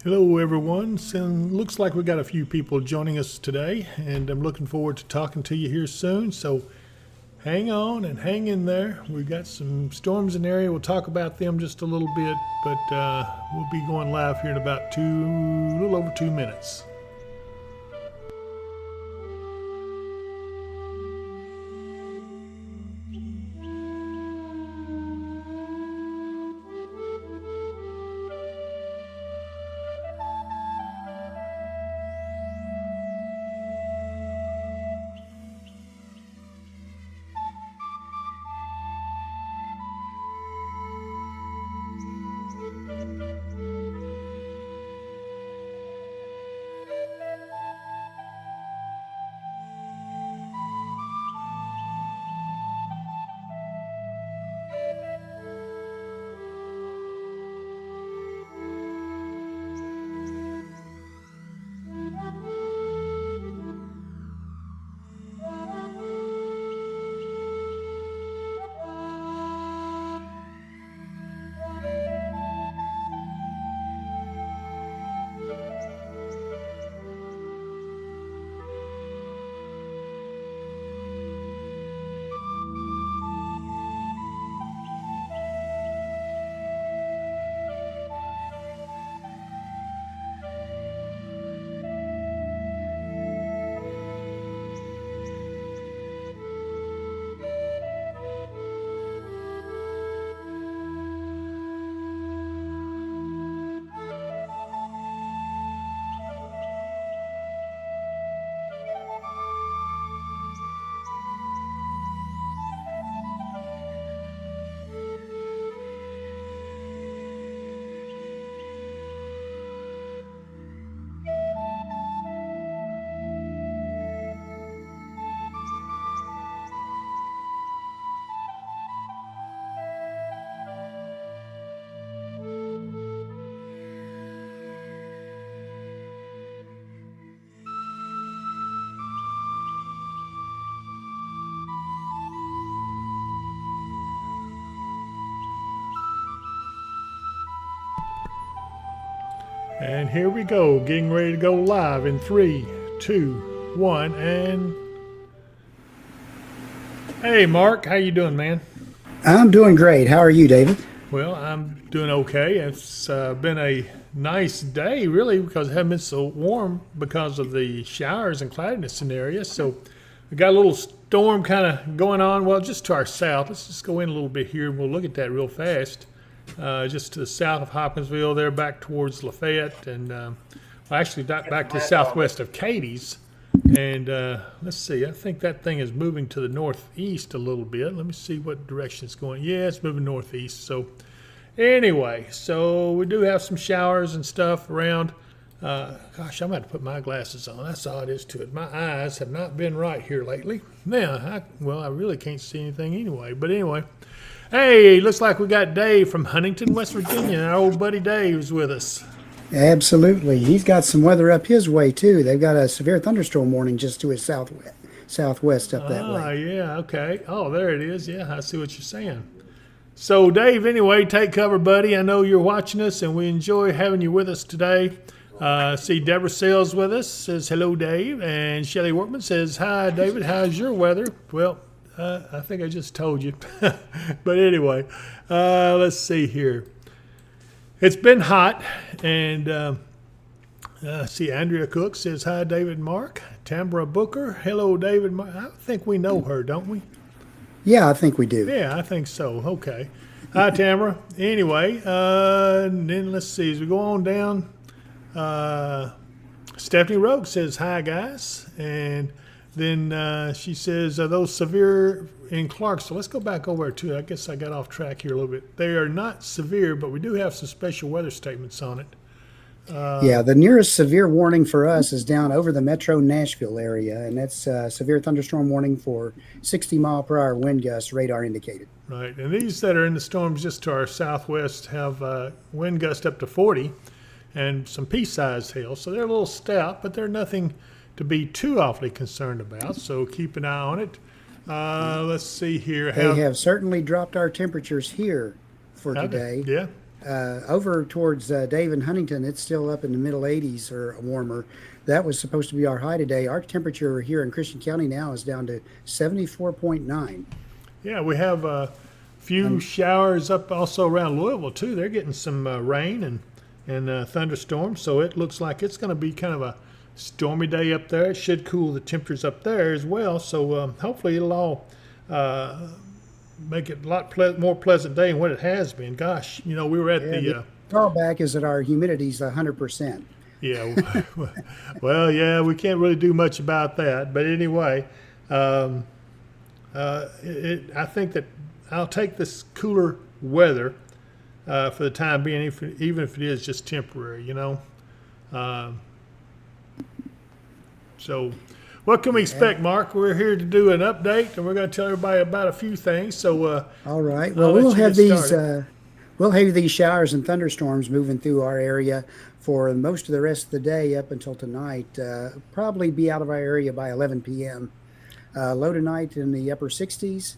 Hello, everyone. So, looks like we got a few people joining us today, and I'm looking forward to talking to you here soon. So, hang on and hang in there. We've got some storms in the area. We'll talk about them just a little bit, but we'll be going live here in about a little over 2 minutes. And here we go, getting ready to go live in 3, 2, 1, and hey, Mark, how you doing, man? I'm doing great. How are you, David? Well, I'm doing okay. It's been a nice day, really, because it hasn't been so warm because of the showers and cloudiness in the area. So we got a little storm kind of going on, well, just to our south. Let's just go in a little bit here, and we'll look at that real fast. Just to the south of Hopkinsville, there back towards Lafayette, and well, actually back to the southwest of Cadiz. And let's see, I think that thing is moving to the northeast a little bit. Let me see what direction it's going. Yeah, it's moving northeast. So anyway, so we do have some showers and stuff around. Gosh, I'm going to have to put my glasses on. That's all it is to it. My eyes have not been right here lately. Now, I really can't see anything anyway. But anyway. Hey, looks like we got Dave from Huntington, West Virginia. Our old buddy Dave's with us. Absolutely. He's got some weather up his way, too. They've got a severe thunderstorm warning just to his southwest up that way. Yeah, okay. Oh, there it is. Yeah, I see what you're saying. So, Dave, anyway, take cover, buddy. I know you're watching us, and we enjoy having you with us today. See, Deborah Sales with us, says, hello, Dave. And Shelly Workman says, hi, David, how's your weather? Well, I think I just told you. But anyway, let's see here. It's been hot, and see, Andrea Cook says, hi, David and Mark. Tambra Booker, hello, David and Mark. I think we know her, don't we? Yeah, I think we do. Yeah, I think so. Okay. Hi, Tamara. Anyway, and then let's see. As we go on down, Stephanie Rogue says, hi, guys. And then she says, are those severe in Clarksville? Let's go back over to it. I guess I got off track here a little bit. They are not severe, but we do have some special weather statements on it. Yeah, the nearest severe warning for us is down over the metro Nashville area, and that's severe thunderstorm warning for 60-mile-per-hour wind gusts, radar indicated. Right, and these that are in the storms just to our southwest have wind gusts up to 40 and some pea-sized hail. So they're a little stout, but they're nothing to be too awfully concerned about, so keep an eye on it. Let's see here. They have certainly dropped our temperatures here for today. Yeah. Over towards Dave and Huntington, it's still up in the middle 80s or warmer. That was supposed to be our high today. Our temperature here in Christian County now is down to 74.9. Yeah, we have a few showers up also around Louisville too. They're getting some rain and thunderstorms, so it looks like it's going to be kind of a stormy day up there. It should cool the temperatures up there as well. So hopefully it'll all make it a lot more pleasant day than what it has been. Gosh, we were at The drawback is that our humidity's 100%. yeah, well, yeah, we can't really do much about that. But anyway, I think that I'll take this cooler weather for the time being, even if it is just temporary, So, what can we expect, Mark? We're here to do an update, and we're going to tell everybody about a few things. So, all right. I'll Well, let we'll you have get these. started. We'll have these showers and thunderstorms moving through our area for most of the rest of the day up until tonight. Probably be out of our area by 11 p.m. Low tonight in the upper 60s.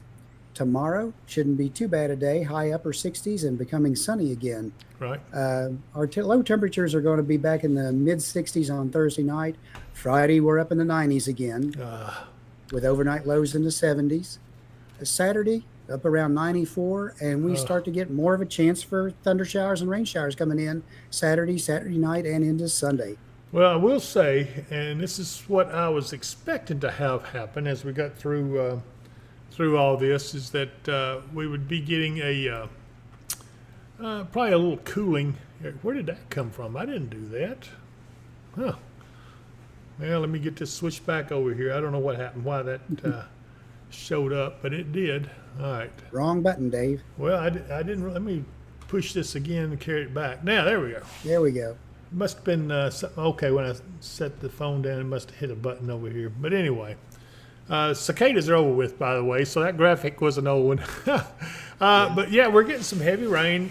Tomorrow shouldn't be too bad a day. High upper 60s and becoming sunny again. Right. Our low temperatures are going to be back in the mid 60s on Thursday night. Friday, we're up in the 90s again with overnight lows in the 70s. Saturday, up around 94, and we start to get more of a chance for thunder showers and rain showers coming in Saturday night, and into Sunday. Well, I will say, and this is what I was expecting to have happen as we got through all this, is that we would be getting probably a little cooling. Where did that come from? I didn't do that. Huh. Well, let me get this switch back over here. I don't know what happened, why that showed up, but it did. All right. Wrong button, Dave. Well, I didn't. Let me push this again and carry it back. Now, there we go. There we go. Must have been something. Okay, when I set the phone down, it must have hit a button over here. But anyway, cicadas are over with, by the way, so that graphic was an old one. But yeah, we're getting some heavy rain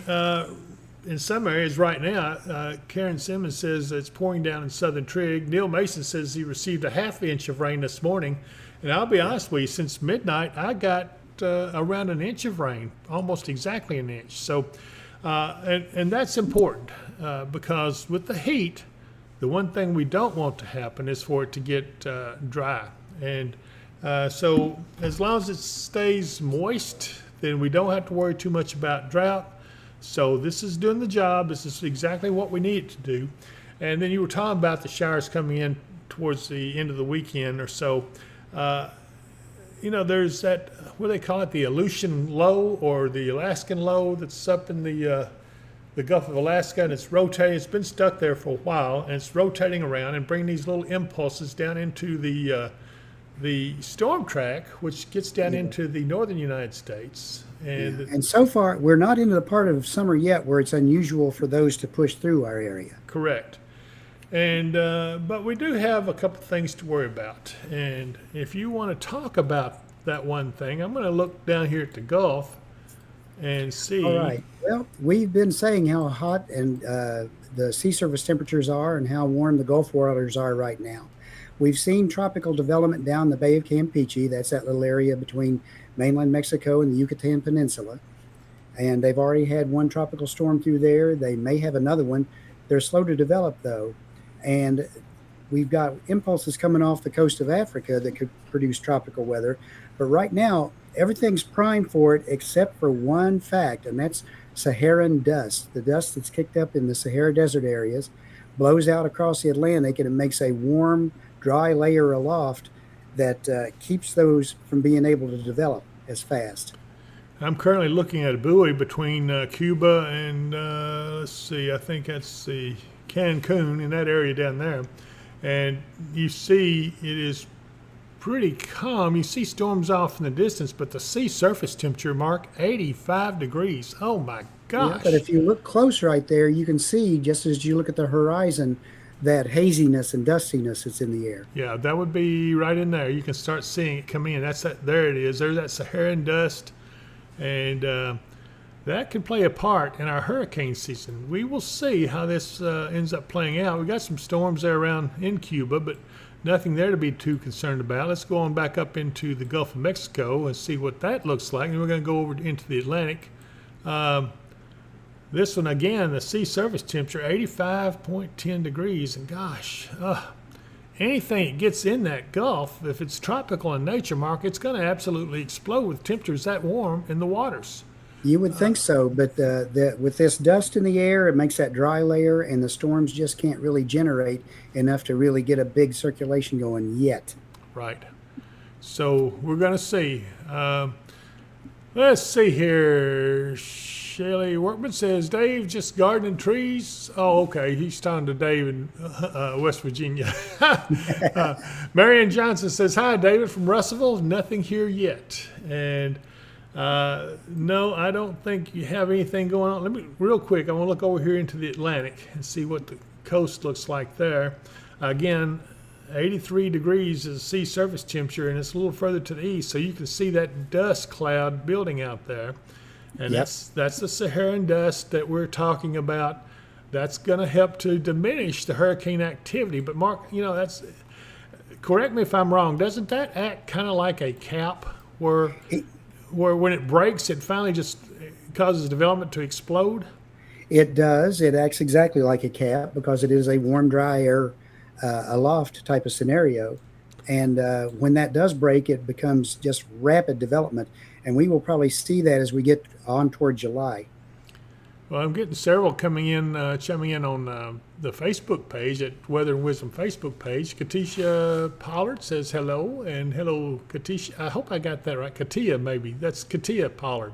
in some areas right now. Karen Simmons says it's pouring down in southern Trigg. Neil Mason says he received a half inch of rain this morning. And I'll be honest with you, since midnight, I got around an inch of rain, almost exactly an inch. So, and that's important because with the heat, the one thing we don't want to happen is for it to get dry. And so as long as it stays moist, then we don't have to worry too much about drought. So this is doing the job. This is exactly what we need it to do. And then you were talking about the showers coming in towards the end of the weekend or so. There's that, what do they call it, the Aleutian low or the Alaskan low that's up in the Gulf of Alaska, and it's rotating. It's been stuck there for a while, and it's rotating around and bringing these little impulses down into the storm track, which gets down into the northern United States. And so far, we're not into the part of summer yet where it's unusual for those to push through our area. Correct. And but we do have a couple things to worry about. And if you want to talk about that one thing, I'm going to look down here at the Gulf and see. All right. Well, we've been saying how hot and the sea surface temperatures are and how warm the Gulf waters are right now. We've seen tropical development down the Bay of Campeche. That's that little area between mainland Mexico and the Yucatan Peninsula. And they've already had one tropical storm through there. They may have another one. They're slow to develop, though. And we've got impulses coming off the coast of Africa that could produce tropical weather. But right now, everything's primed for it except for one fact, and that's Saharan dust. The dust that's kicked up in the Sahara Desert areas blows out across the Atlantic, and it makes a warm, dry layer aloft that keeps those from being able to develop as fast. I'm currently looking at a buoy between Cuba and, let's see, I think that's the Cancun, in that area down there. And you see it is pretty calm. You see storms off in the distance, but the sea surface temperature, Mark, 85 degrees. Oh my gosh. Yeah, but if you look close right there, you can see, just as you look at the horizon, that haziness and dustiness that's in the air. Yeah, that would be right in there. You can start seeing it come in. There it is. There's that Saharan dust. And that can play a part in our hurricane season. We will see how this ends up playing out. We've got some storms there around in Cuba, but nothing there to be too concerned about. Let's go on back up into the Gulf of Mexico and see what that looks like. And we're going to go over into the Atlantic. This one again, the sea surface temperature 85.10 degrees, and gosh, anything that gets in that Gulf, if it's tropical in nature, Mark, it's going to absolutely explode with temperatures that warm in the waters. You would think so, but with this dust in the air, it makes that dry layer, and the storms just can't really generate enough to really get a big circulation going yet. Right. So we're going to see. Let's see here. Shelley Workman says, Dave, just gardening trees. Oh, okay. He's talking to Dave in West Virginia. Marianne Johnson says, hi, David from Russellville. Nothing here yet. And no, I don't think you have anything going on. Let me, real quick, I want to look over here into the Atlantic and see what the coast looks like there. Again, 83 degrees is sea surface temperature, and it's a little further to the east, so you can see that dust cloud building out there. And Yep. that's the Saharan dust that we're talking about. That's going to help to diminish the hurricane activity. But Mark, that's, correct me if I'm wrong, doesn't that act kind of like a cap where when it breaks, it finally just causes development to explode? It does. It acts exactly like a cap because it is a warm, dry air aloft type of scenario. And when that does break, it becomes just rapid development. And we will probably see that as we get on toward July. Well, I'm getting several chiming in on the Facebook page, at Weather and Wisdom Facebook page. Katisha Pollard says hello, and hello, Katisha. I hope I got that right. Katia, maybe. That's Katia Pollard.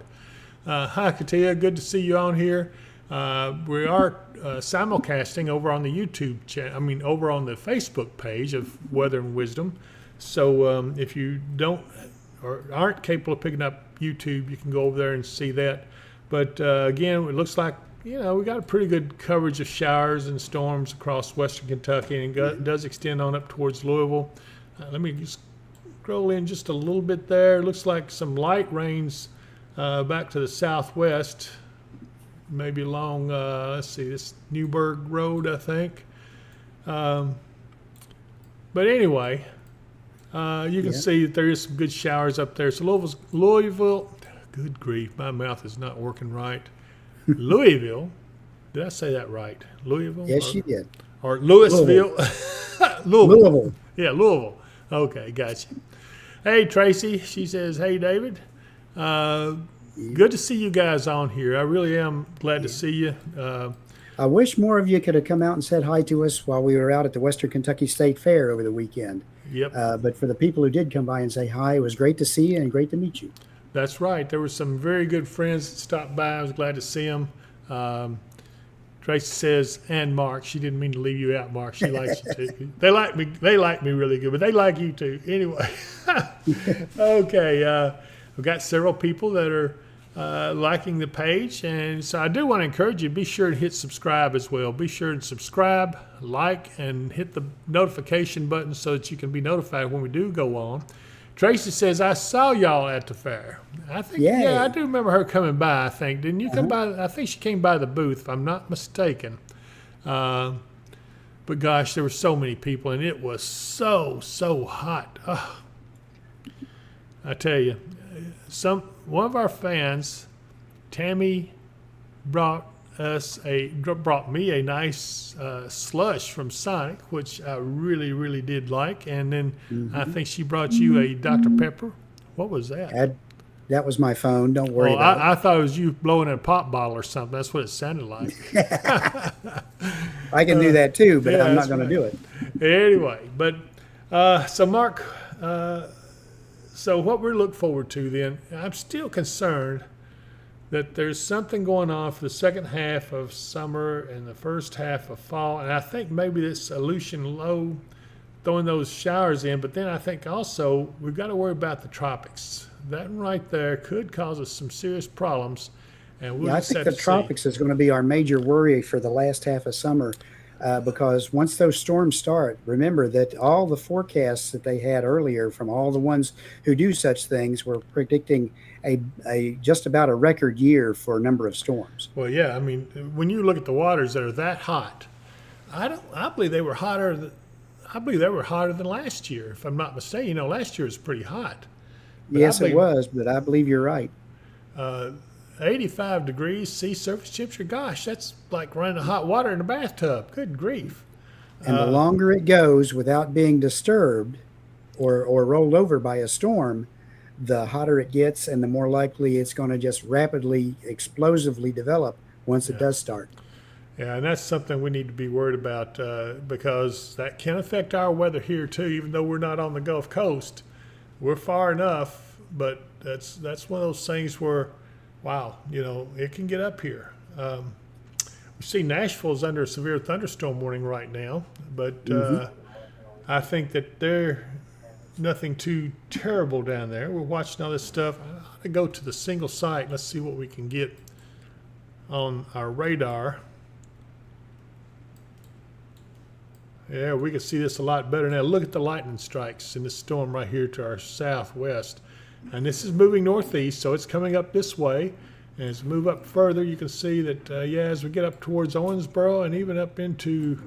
Hi, Katia. Good to see you on here. We are simulcasting over on the YouTube channel. Over on the Facebook page of Weather and Wisdom. So if you don't or aren't capable of picking up YouTube, you can go over there and see that. But again, it looks like we got a pretty good coverage of showers and storms across western Kentucky, and it does extend on up towards Louisville. Let me just scroll in just a little bit there. It looks like some light rains back to the southwest, maybe along, let's see, this Newburgh Road, I think. But anyway, you can see that there is some good showers up there. So Louisville, good grief, my mouth is not working right. Louisville, did I say that right? Louisville? Yes, you did. Or Louisville? Louisville. Yeah, Louisville. Okay, gotcha. Hey, Tracy, she says, hey, David. Good to see you guys on here. I really am glad to see you. I wish more of you could have come out and said hi to us while we were out at the Western Kentucky State Fair over the weekend. Yep. But for the people who did come by and say hi, it was great to see you and great to meet you. That's right. There were some very good friends that stopped by. I was glad to see them. Tracy says, and Mark. She didn't mean to leave you out, Mark. She likes you too. They like me. They like me really good, but they like you too. Anyway. Okay. We've got several people that are liking the page, and so I do want to encourage you, be sure to hit subscribe as well. Be sure to subscribe, like, and hit the notification button so that you can be notified when we do go on. Tracy says, I saw y'all at the fair. I think, yeah, I do remember her coming by, I think. Didn't you come by? I think she came by the booth, if I'm not mistaken. But gosh, there were so many people, and it was so hot. I tell you, one of our fans, Tammy, brought me a nice slush from Sonic, which I really did like, and then I think she brought you a Dr. Pepper. What was that? That was my phone. Don't worry about it. I thought it was you blowing in a pop bottle or something. That's what it sounded like. I can do that too, but yeah, I'm not going to do it. Anyway, but so Mark, so what we look forward to then, I'm still concerned that there's something going on for the second half of summer and the first half of fall. And I think maybe this Aleutian low throwing those showers in, but then I think also we've got to worry about the tropics. That right there could cause us some serious problems. And we'll I think the tropics is going to be our major worry for the last half of summer because once those storms start, remember that all the forecasts that they had earlier from all the ones who do such things were predicting a just about a record year for a number of storms. Well, yeah, I mean, when you look at the waters that are that hot, I believe they were hotter than last year, if I'm not mistaken. Last year was pretty hot. Yes, it was, but I believe you're right. 85 degrees sea surface temperature. Gosh, that's like running hot water in a bathtub. Good grief. And the longer it goes without being disturbed or rolled over by a storm, the hotter it gets and the more likely it's going to just rapidly, explosively develop once it does start. Yeah, and that's something we need to be worried about because that can affect our weather here too. Even though we're not on the Gulf Coast, we're far enough. But that's one of those things where, wow, it can get up here. We see Nashville's under a severe thunderstorm warning right now, but I think that they're nothing too terrible down there. We're watching all this stuff. I ought to go to the single site. Let's see what we can get on our radar. Yeah, we can see this a lot better now. Look at the lightning strikes in this storm right here to our southwest. And this is moving northeast, so it's coming up this way. And as we move up further, you can see that, as we get up towards Owensboro and even up into,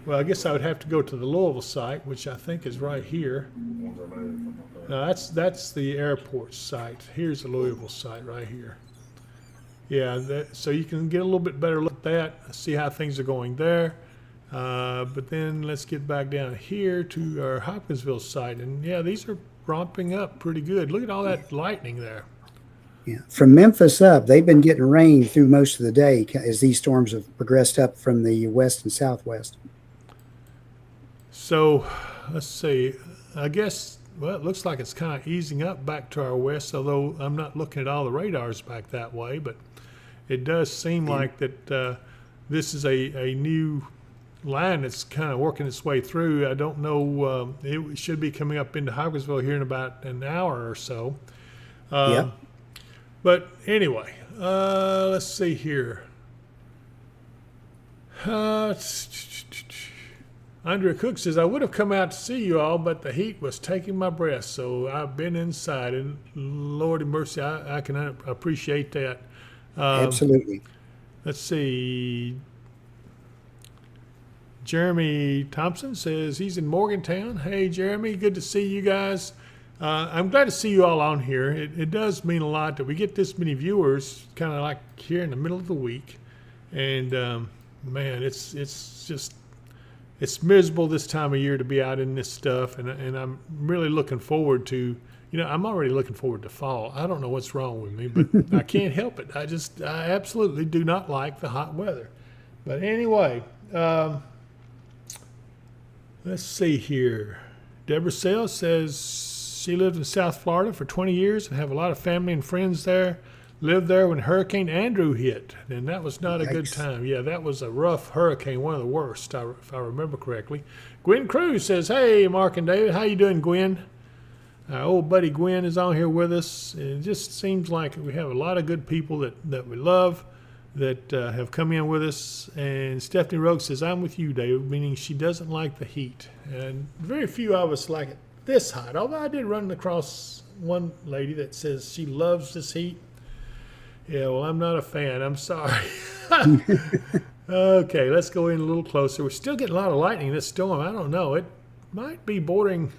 well, I guess I would have to go to the Louisville site, which I think is right here. No, that's the airport site. Here's the Louisville site right here. Yeah, so you can get a little bit better look at that, see how things are going there. But then let's get back down here to our Hopkinsville site. And yeah, these are ramping up pretty good. Look at all that lightning there. Yeah. From Memphis up, they've been getting rain through most of the day as these storms have progressed up from the west and southwest. So let's see. I guess, well, it looks like it's kind of easing up back to our west, although I'm not looking at all the radars back that way. But it does seem like that this is a new line that's kind of working its way through. I don't know. It should be coming up into Hopkinsville here in about an hour or so. Yep. But anyway, let's see here. Andrea Cook says, I would have come out to see you all, but the heat was taking my breath, so I've been inside. And Lord have mercy, I can appreciate that. Absolutely. Let's see. Jeremy Thompson says he's in Morgantown. Hey, Jeremy, good to see you guys. I'm glad to see you all on here. It does mean a lot that we get this many viewers kind of like here in the middle of the week. And, man, it's miserable this time of year to be out in this stuff. And I'm really looking forward to, I'm already looking forward to fall. I don't know what's wrong with me, but I can't help it. I absolutely do not like the hot weather. But anyway, let's see here. Deborah Sales says she lived in South Florida for 20 years and have a lot of family and friends there. Lived there when Hurricane Andrew hit, and that was not a good time. Yeah, that was a rough hurricane, one of the worst, if I remember correctly. Gwen Cruz says, hey, Mark and David, how you doing, Gwen? Our old buddy Gwen is on here with us. It just seems like we have a lot of good people that we love that have come in with us. And Stephanie Rogue says, I'm with you, David, meaning she doesn't like the heat. And very few of us like it this hot, although I did run across one lady that says she loves this heat. Yeah, well, I'm not a fan. I'm sorry. Okay, let's go in a little closer. We're still getting a lot of lightning in this storm. I don't know. It might be bordering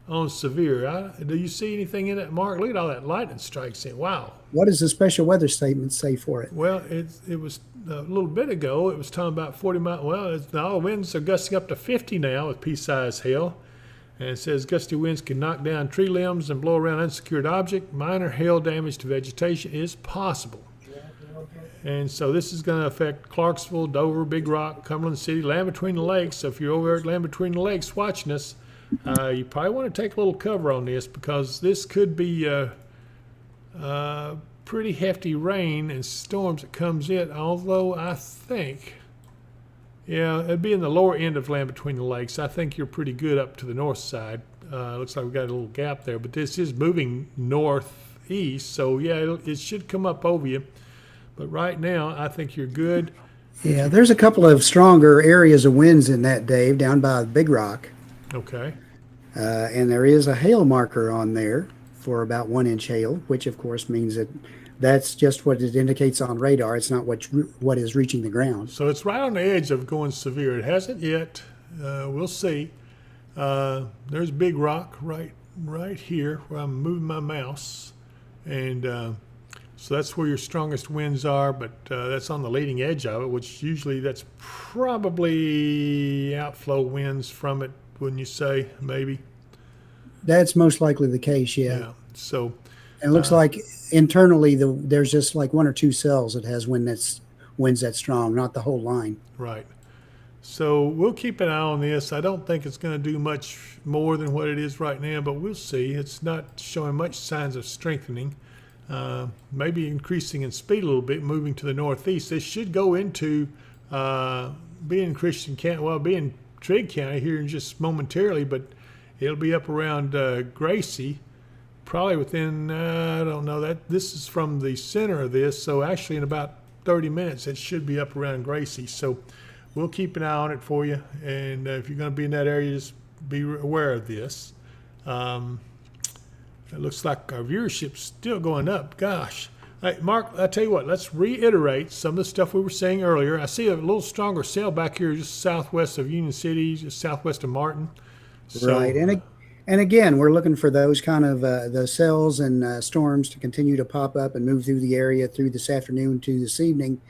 on severe. Do you see anything in it, Mark? Look at all that lightning strikes in. Wow. What does the special weather statement say for it? Well, it was a little bit ago. It was talking about 40 miles. Well, all the winds are gusting up to 50 now with pea-sized hail. And it says gusty winds can knock down tree limbs and blow around unsecured objects. Minor hail damage to vegetation is possible. And so this is going to affect Clarksville, Dover, Big Rock, Cumberland City, Land Between the Lakes. So if you're over at Land Between the Lakes watching us, you probably want to take a little cover on this because this could be pretty hefty rain and storms that comes in. Although I think, yeah, it'd be in the lower end of Land Between the Lakes. I think you're pretty good up to the north side. Looks like we've got a little gap there, but this is moving northeast, so yeah, it should come up over you. But right now, I think you're good. Yeah, there's a couple of stronger areas of winds in that, Dave, down by Big Rock. Okay. And there is a hail marker on there for about 1 inch hail, which of course means that that's just what it indicates on radar. It's not what is reaching the ground. So it's right on the edge of going severe. It hasn't yet. We'll see. There's Big Rock right here where I'm moving my mouse. And So that's where your strongest winds are, but that's on the leading edge of it, which usually that's probably outflow winds from it, wouldn't you say? Maybe. That's most likely the case, yeah. Yeah. So, And it looks like internally there's just like one or two cells that has winds that strong, not the whole line. right. So we'll keep an eye on this. I don't think it's going to do much more than what it is right now, but we'll see. It's not showing much signs of strengthening. Maybe increasing in speed a little bit, moving to the northeast. This should go into being Christian County, well, being Trigg County here in just momentarily, but it'll be up around Gracie, probably within, I don't know, that this is from the center of this, so actually in about 30 minutes it should be up around Gracie. So we'll keep an eye on it for you, and if you're going to be in that area, just be aware of this. It looks like our viewership's still going up. Gosh. Hey, Mark, I tell you what, let's reiterate some of the stuff we were saying earlier. I see a little stronger cell back here just southwest of Union City, just southwest of Martin. So, Right. And again, we're looking for those kind of the cells and storms to continue to pop up and move through the area through this afternoon to this evening.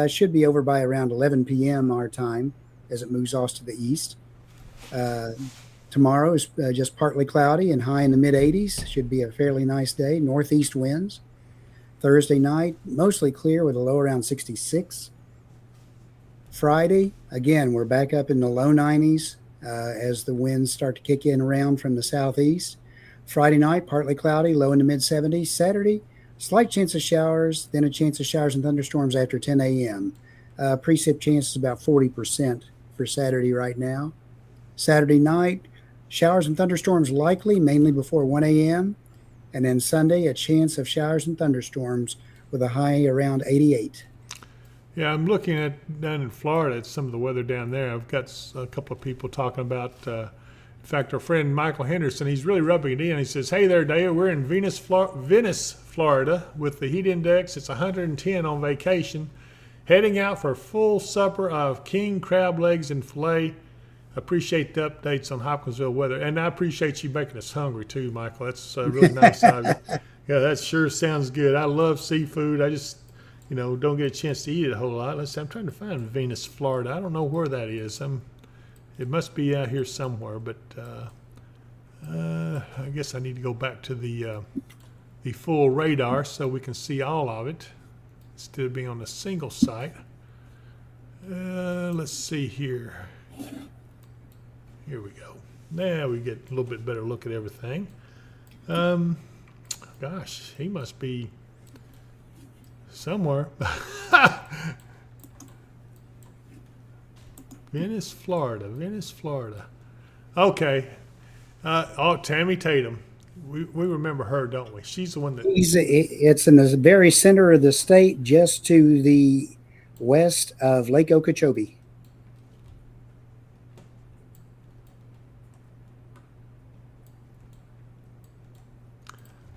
Should be over by around 11 p.m. our time as it moves off to the east. Tomorrow is just partly cloudy and high in the mid 80s. Should be a fairly nice day. Northeast winds. Thursday night, mostly clear with a low around 66. Friday, again, we're back up in the low 90s as the winds start to kick in around from the southeast. Friday night, partly cloudy, low in the mid 70s. Saturday, slight chance of showers, then a chance of showers and thunderstorms after 10 a.m. Precip chance is about 40% for Saturday right now. Saturday night, showers and thunderstorms likely, mainly before 1 a.m. And then Sunday, a chance of showers and thunderstorms with a high around 88. yeah, I'm looking at down in Florida at some of the weather down there. I've got a couple of people talking about, in fact, our friend Michael Henderson, he's really rubbing it in. He says, hey there, Dave, we're in Venice, Florida with the heat index. It's 110 on vacation. Heading out for a full supper of king crab legs and filet. Appreciate the updates on Hopkinsville weather, and I appreciate you making us hungry too, Michael. That's really nice of you. Yeah, that sure sounds good. I love seafood. I just, don't get a chance to eat it a whole lot. Let's see, I'm trying to find Venus, Florida. I don't know where that is. It must be out here somewhere, but I guess I need to go back to the full radar so we can see all of it instead of being on a single site. Let's see here. Here we go. Now we get a little bit better look at everything. Gosh, he must be somewhere. Venice, Florida. Okay. Tammy Tatum. We remember her, don't we? She's the one that. It's in the very center of the state, just to the west of Lake Okeechobee.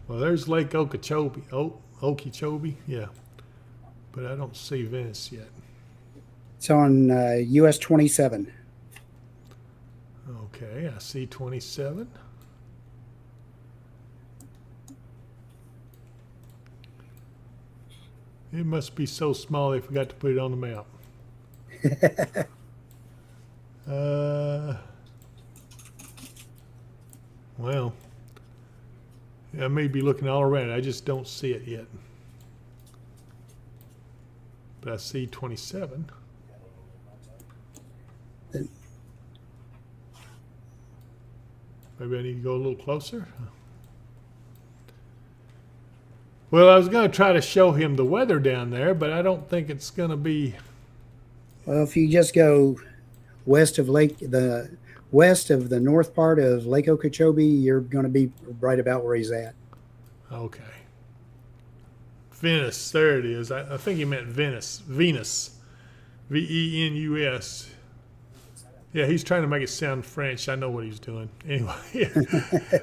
Well, there's Lake Okeechobee. Okeechobee, yeah. But I don't see Venice yet. It's on US 27. Okay, I see 27. It must be so small they forgot to put it on the map. Well, I may be looking all around. I just don't see it yet. But I see 27. Maybe I need to go a little closer. Well, I was going to try to show him the weather down there, but I don't think it's going to be. Well, if you just go west of the north part of Lake Okeechobee, you're going to be right about where he's at. Okay. Venice, there it is. I think he meant Venus. Venus. Venus. Yeah, he's trying to make it sound French. I know what he's doing. Anyway.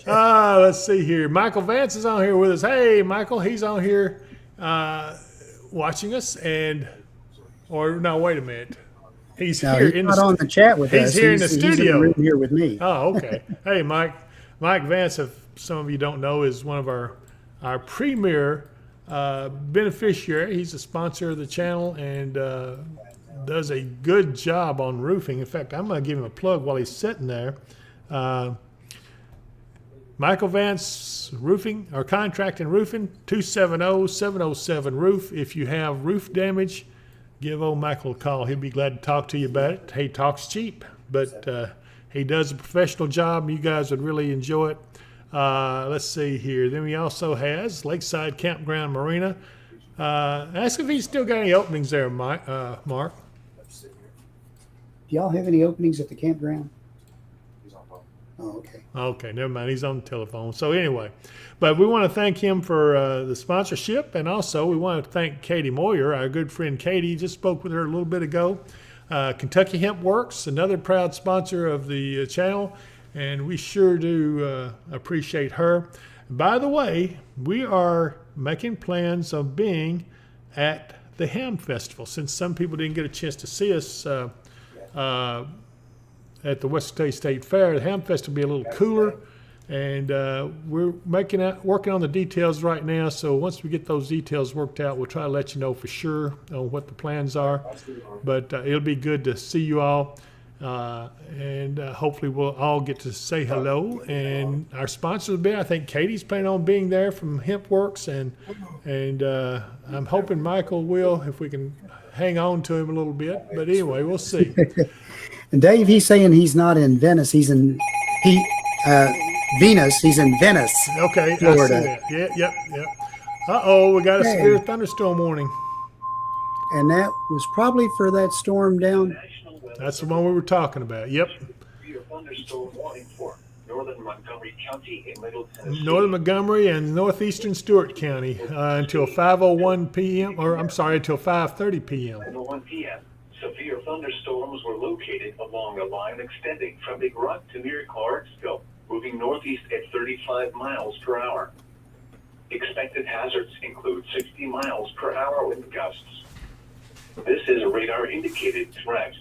Let's see here. Michael Vance is on here with us. Hey, Michael, he's on here watching us. No, wait a minute. He's here in on the chat with us. He's here in the studio. He's in the room here with me. Oh, okay. Hey, Mike. Mike Vance, if some of you don't know, is one of our premier beneficiary. He's a sponsor of the channel and does a good job on roofing. In fact, I'm going to give him a plug while he's sitting there. Michael Vance Roofing or Contract and Roofing, 270-707-ROOF. If you have roof damage, give old Michael a call. He'll be glad to talk to you about it. He talks cheap, but he does a professional job. You guys would really enjoy it. Let's see here. Then he also has Lakeside Campground Marina. Ask if he's still got any openings there, Mark. Do y'all have any openings at the campground? Oh, okay. Okay, never mind. He's on the telephone. So anyway, but we want to thank him for the sponsorship, and also we want to thank Katie Moyer, our good friend Katie. Just spoke with her a little bit ago. Kentucky Hemp Works, another proud sponsor of the channel, and we sure do appreciate her. By the way, we are making plans of being at the Ham Festival. Since some people didn't get a chance to see us at the West Kentucky State Fair, the Ham Fest will be a little cooler, and we're working on the details right now. So once we get those details worked out, we'll try to let you know for sure on what the plans are. But it'll be good to see you all, and hopefully we'll all get to say hello. And our sponsors will be, I think Katie's planning on being there from Hemp Works, and I'm hoping Michael will, if we can hang on to him a little bit. But anyway, we'll see. And Dave, he's saying he's not in Venice. He's in Venus. He's in Venice. Okay, Florida. I see that. Yep. Uh-oh, we got a severe thunderstorm warning. And that was probably for that storm down. That's the one we were talking about. Yep. Thunderstorm warning for northern Montgomery County in Middle Tennessee. Northern Montgomery and northeastern Stewart County until 5:01 p.m. or I'm sorry, until 5:30 p.m. 1 p.m. Severe thunderstorms were located along a line extending from Big Rock to near Clarksville, moving northeast at 35 miles per hour. Expected hazards include 60 miles per hour wind gusts. This is a radar indicated threat.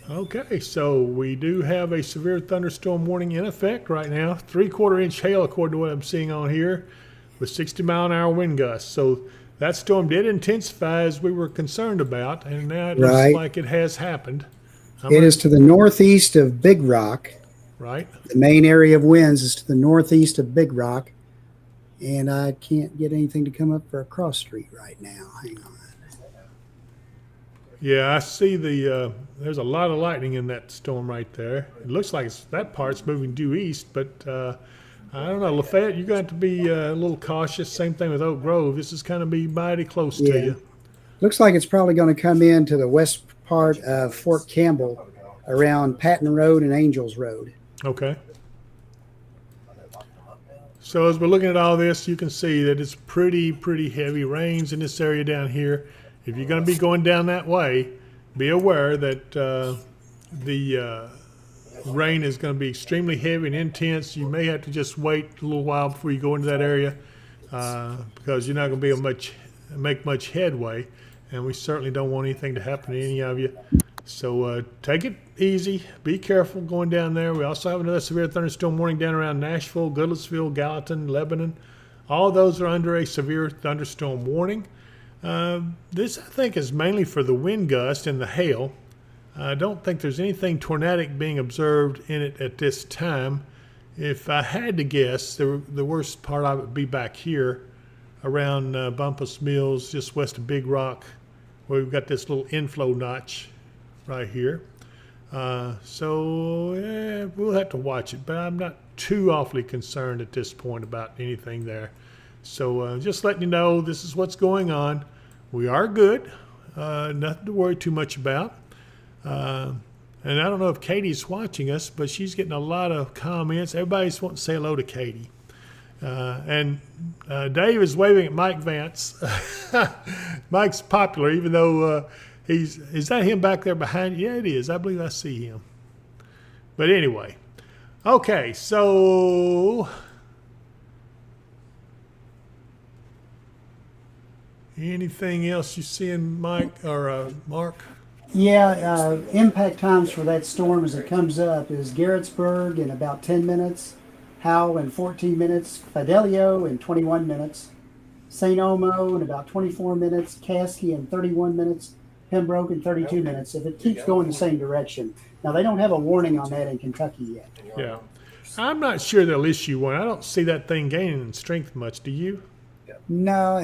Okay, so we do have a severe thunderstorm warning in effect right now. 3/4 inch hail according to what I'm seeing on here with 60-mile-an-hour wind gusts. So that storm did intensify as we were concerned about, and now it looks like it has happened. It is to the northeast of Big Rock. Right. The main area of winds is to the northeast of Big Rock. And I can't get anything to come up for a cross street right now. Hang on. Yeah, I see there's a lot of lightning in that storm right there. It looks like that part's moving due east, but I don't know. Lafayette, you're going to have to be a little cautious. Same thing with Oak Grove. This is going to be mighty close to you. Looks like it's probably going to come into the west part of Fort Campbell around Patton Road and Angels Road. Okay. So as we're looking at all this, you can see that it's pretty heavy rains in this area down here. If you're going to be going down that way, be aware that the rain is going to be extremely heavy and intense. You may have to just wait a little while before you go into that area because you're not going to be able to make much headway, and we certainly don't want anything to happen to any of you. So take it easy. Be careful going down there. We also have another severe thunderstorm warning down around Nashville, Goodlettsville, Gallatin, Lebanon. All those are under a severe thunderstorm warning. This, I think, is mainly for the wind gust and the hail. I don't think there's anything tornadic being observed in it at this time. If I had to guess, the worst part of it would be back here around Bumpus Mills, just west of Big Rock, where we've got this little inflow notch right here. So we'll have to watch it, but I'm not too awfully concerned at this point about anything there. So just letting you know this is what's going on. We are good. Nothing to worry too much about. And I don't know if Katie's watching us, but she's getting a lot of comments. Everybody's wanting to say hello to Katie. And Dave is waving at Mike Vance. Mike's popular, even though is that him back there behind you? Yeah, it is. I believe I see him. But anyway, okay, so anything else you seeing, Mike or Mark? Yeah, impact times for that storm as it comes up is Garrettsburg in about 10 minutes, Howell in 14 minutes, Fidelio in 21 minutes, St. Elmo in about 24 minutes, Caskey in 31 minutes, Pembroke in 32 minutes, if it keeps going the same direction. Now, they don't have a warning on that in Kentucky yet. Yeah. I'm not sure they'll issue one. I don't see that thing gaining in strength much. Do you? No,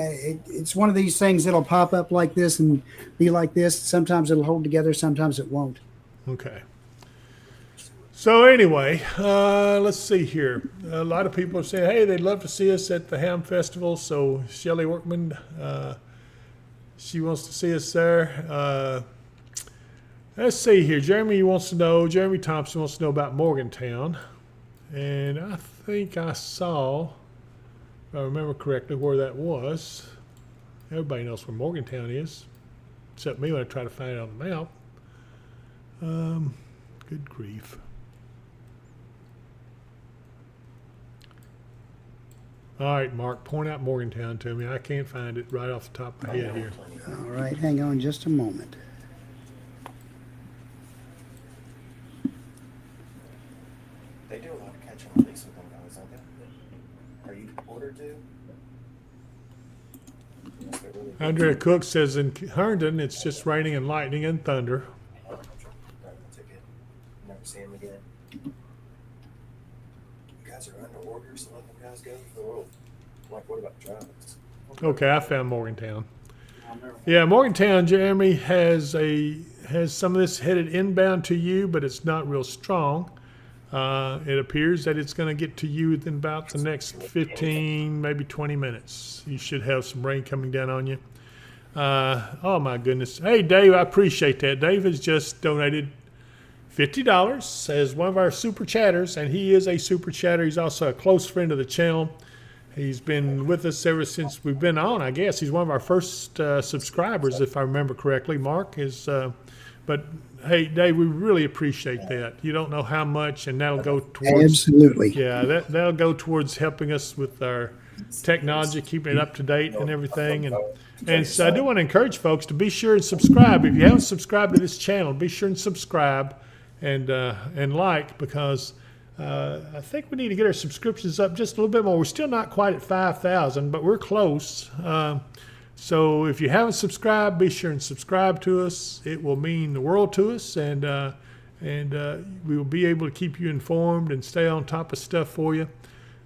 it's one of these things that'll pop up like this and be like this. Sometimes it'll hold together, sometimes it won't. Okay. So anyway, let's see here. A lot of people are saying, hey, they'd love to see us at the Ham Festival. So Shelley Workman, she wants to see us there. Let's see here. Jeremy Thompson wants to know about Morgantown. And I think I saw, if I remember correctly, where that was. Everybody knows where Morgantown is, except me when I try to find it on the map. Good grief. All right, Mark, point out Morgantown to me. I can't find it right off the top of my head here. All right, hang on just a moment. They do a lot of catch and release with them guys, don't they? Are you ordered to? Yes, they're really good. Andrea Cook says in Herndon, it's just raining and lightning and thunder. Drive the ticket. Never see them again. You guys are under orders to let them guys go for the world. Like, what about drivers? Okay, I found Morgantown. Yeah, Morgantown, Jeremy, has some of this headed inbound to you, but it's not real strong. It appears that it's going to get to you within about the next 15, maybe 20 minutes. You should have some rain coming down on you. Oh, my goodness. Hey, Dave, I appreciate that. Dave has just donated $50 as one of our super chatters, and he is a super chatter. He's also a close friend of the channel. He's been with us ever since we've been on, I guess. He's one of our first subscribers, if I remember correctly. Mark is, but hey, Dave, we really appreciate that. You don't know how much, and that'll go towards. Absolutely. Yeah, that'll go towards helping us with our technology, keeping it up to date and everything. And so I do want to encourage folks to be sure and subscribe. If you haven't subscribed to this channel, be sure and subscribe and like, because I think we need to get our subscriptions up just a little bit more. We're still not quite at 5,000, but we're close. So if you haven't subscribed, be sure and subscribe to us. It will mean the world to us, and we will be able to keep you informed and stay on top of stuff for you.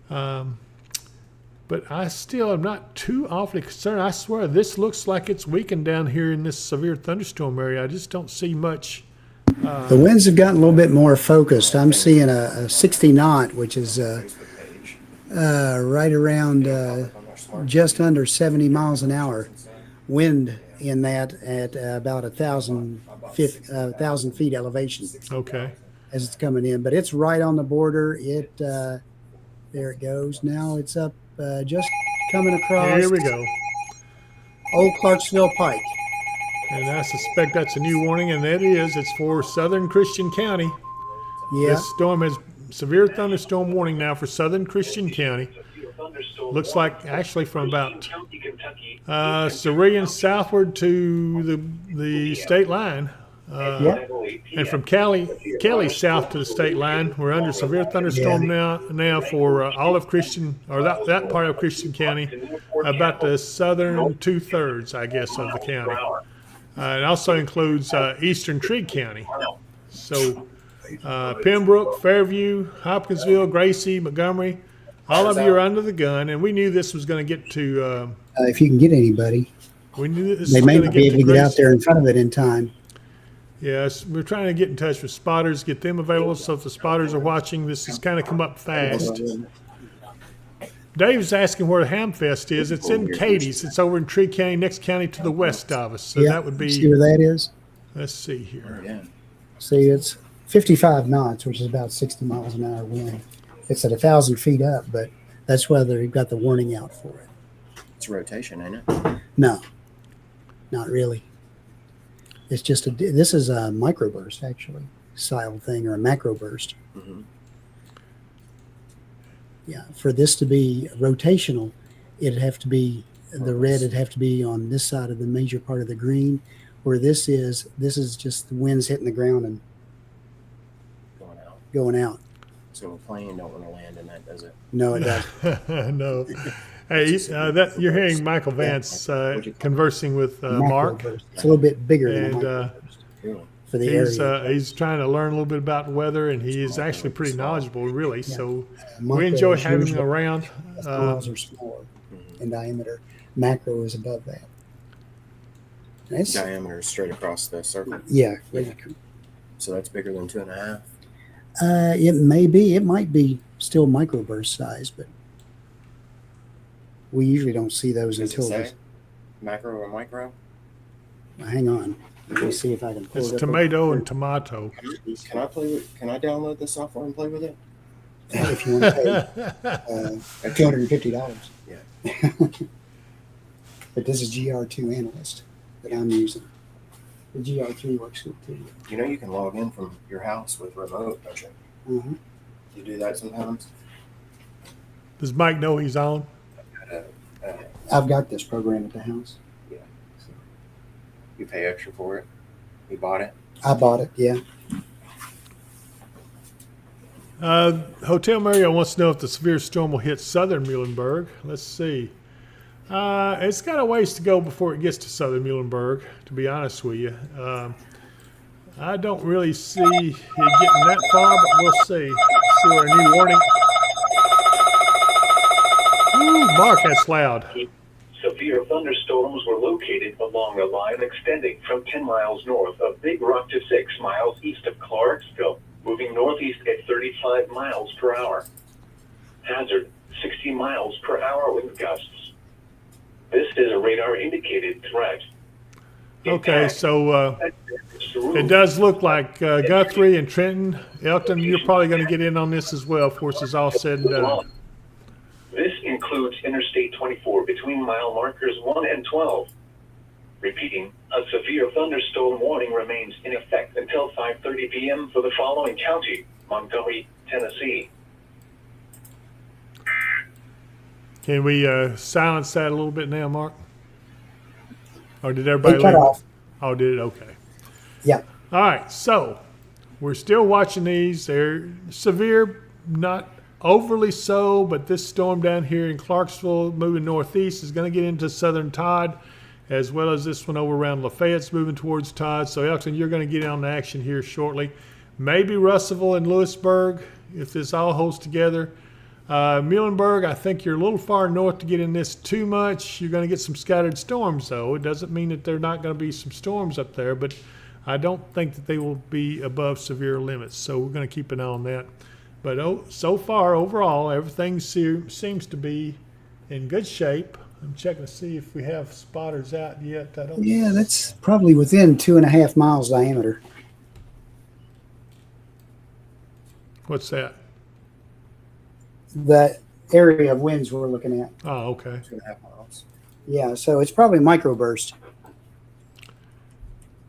But I still am not too awfully concerned. I swear this looks like it's weakened down here in this severe thunderstorm area. I just don't see much. The winds have gotten a little bit more focused. I'm seeing a 60 knot, which is right around just under 70 miles an hour wind in that at about 1,000 feet elevation Okay. as it's coming in. But it's right on the border. There it goes. Now it's up just coming across Here we go. Old Clarksville Pike. And I suspect that's a new warning, and that is, it's for southern Christian County. Yeah. This storm has severe thunderstorm warning now for southern Christian County. Looks like actually from about Cerulean southward to the state line. And from Kelly south to the state line. We're under severe thunderstorm now for all of Christian, or that part of Christian County, about the southern 2/3, I guess, of the county. It also includes eastern Trigg County. So Pembroke, Fairview, Hopkinsville, Gracie, Montgomery, all of you are under the gun, and we knew this was going to get to. If you can get anybody, We knew this they was may going not to be get able to to get out Gracie. there in front of it in time. Yes, we're trying to get in touch with spotters, get them available. So if the spotters are watching, this has kind of come up fast. Dave's asking where the Hamfest is. It's in Cadiz. It's over in Trigg County, next county to the west of us. So that would See be. where that is? Let's see here. Yeah. See, it's 55 knots, which is about 60 miles an hour wind. It's at 1,000 feet up, but that's whether they've got the warning out for it. It's rotation, ain't it? No, not really. It's just this is a microburst, actually, style thing, or a macroburst. Mm-hmm. Yeah, for this to be rotational, it'd have to be the red. It'd have to be on this side of the major part of the green, where this is just the winds hitting the ground and Going out. going out. So a plane don't want to land in that, does it? No, it doesn't. No. Hey, that you're hearing Michael Vance conversing with Mark, Microburst. It's a little bit bigger than a and microburst Really? for the he's area. he's trying to learn a little bit about weather, and he is actually pretty knowledgeable, really. So Micro we enjoy is having him usually- around. Miles are smaller in diameter. Macro is above that. That's, Diameter straight across the circle. yeah. So that's bigger than 2.5. It may be. It might be still microburst size, but we usually don't see those Does it until say this. macro or micro? Hang on. Let me see if I can pull It's it up. tomato and tomato. Can I play with? Can I download the software and play with it? If you want to pay $250. Yeah. But this is GR2 Analyst that I'm using. The GR3 works good too. You know you can log in from your house with remote, don't you? Uh-huh. You do that sometimes. Does Mike know he's on? I've got this program at the house. Yeah. So you pay extra for it. You bought it. I bought it. Yeah. Hotel Mario wants to know if the severe storm will hit southern Muhlenberg. Let's see. It's got a ways to go before it gets to southern Muhlenberg, to be honest with you. I don't really see it getting that far, but we'll see. See what a new warning. Ooh, Mark, that's loud. Severe thunderstorms were located along a line extending from 10 miles north of Big Rock to 6 miles east of Clarksville, moving northeast at 35 miles per hour. Hazard, 60 miles per hour wind gusts. This is a radar-indicated threat. Okay, so it does look like Guthrie and Trenton, Elton, you're probably going to get in on this as well, before this is all said and done. This includes Interstate 24 between mile markers 1 and 12. Repeating, a severe thunderstorm warning remains in effect until 5:30 p.m. for the following county: Montgomery, Tennessee. Can we silence that a little bit now, Mark? Or did everybody It cut leave? off. Oh, did it? Okay. Yeah. All right, so we're still watching these. They're severe, not overly so, but this storm down here in Clarksville moving northeast is going to get into southern Todd, as well as this one over around Lafayette's moving towards Todd. So, Elton, you're going to get on the action here shortly. Maybe Russellville and Lewisburg, if this all holds together. Muhlenberg, I think you're a little far north to get in this too much. You're going to get some scattered storms, though. It doesn't mean that there are not going to be some storms up there, but I don't think that they will be above severe limits. So we're going to keep an eye on that. But so far, overall, everything seems to be in good shape. I'm checking to see if we have spotters out yet. I don't. Yeah, that's probably within 2.5 miles diameter. What's that? The area of winds we're looking at. Oh, okay. 2.5 miles. Yeah, so it's probably microburst.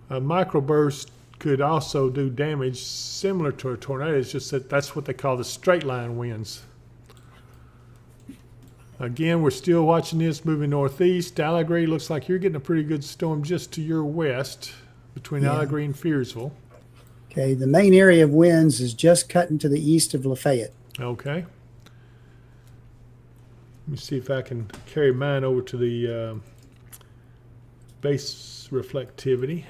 A microburst could also do damage similar to a tornado. It's just that that's what they call the straight line winds. Again, we're still watching this moving northeast. Allegheny looks like you're getting a pretty good storm just to your west between Yeah. Allegheny and Fearsville. Okay, the main area of winds is just cutting to the east of Lafayette. Okay. Let me see if I can carry mine over to the base reflectivity.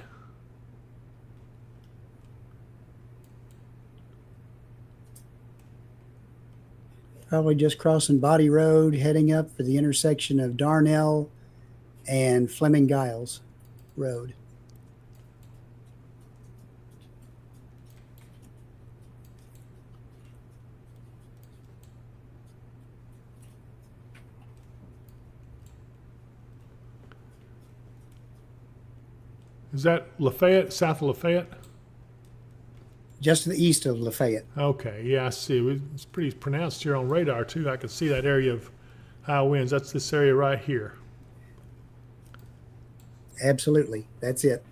Probably just crossing Body Road, heading up for the intersection of Darnell and Fleming Giles Road. Is that Lafayette, south of Lafayette? Just to the east of Lafayette. Okay, yeah, I see. It's pretty pronounced here on radar, too. I can see that area of high winds. That's this area right here. Absolutely. That's it.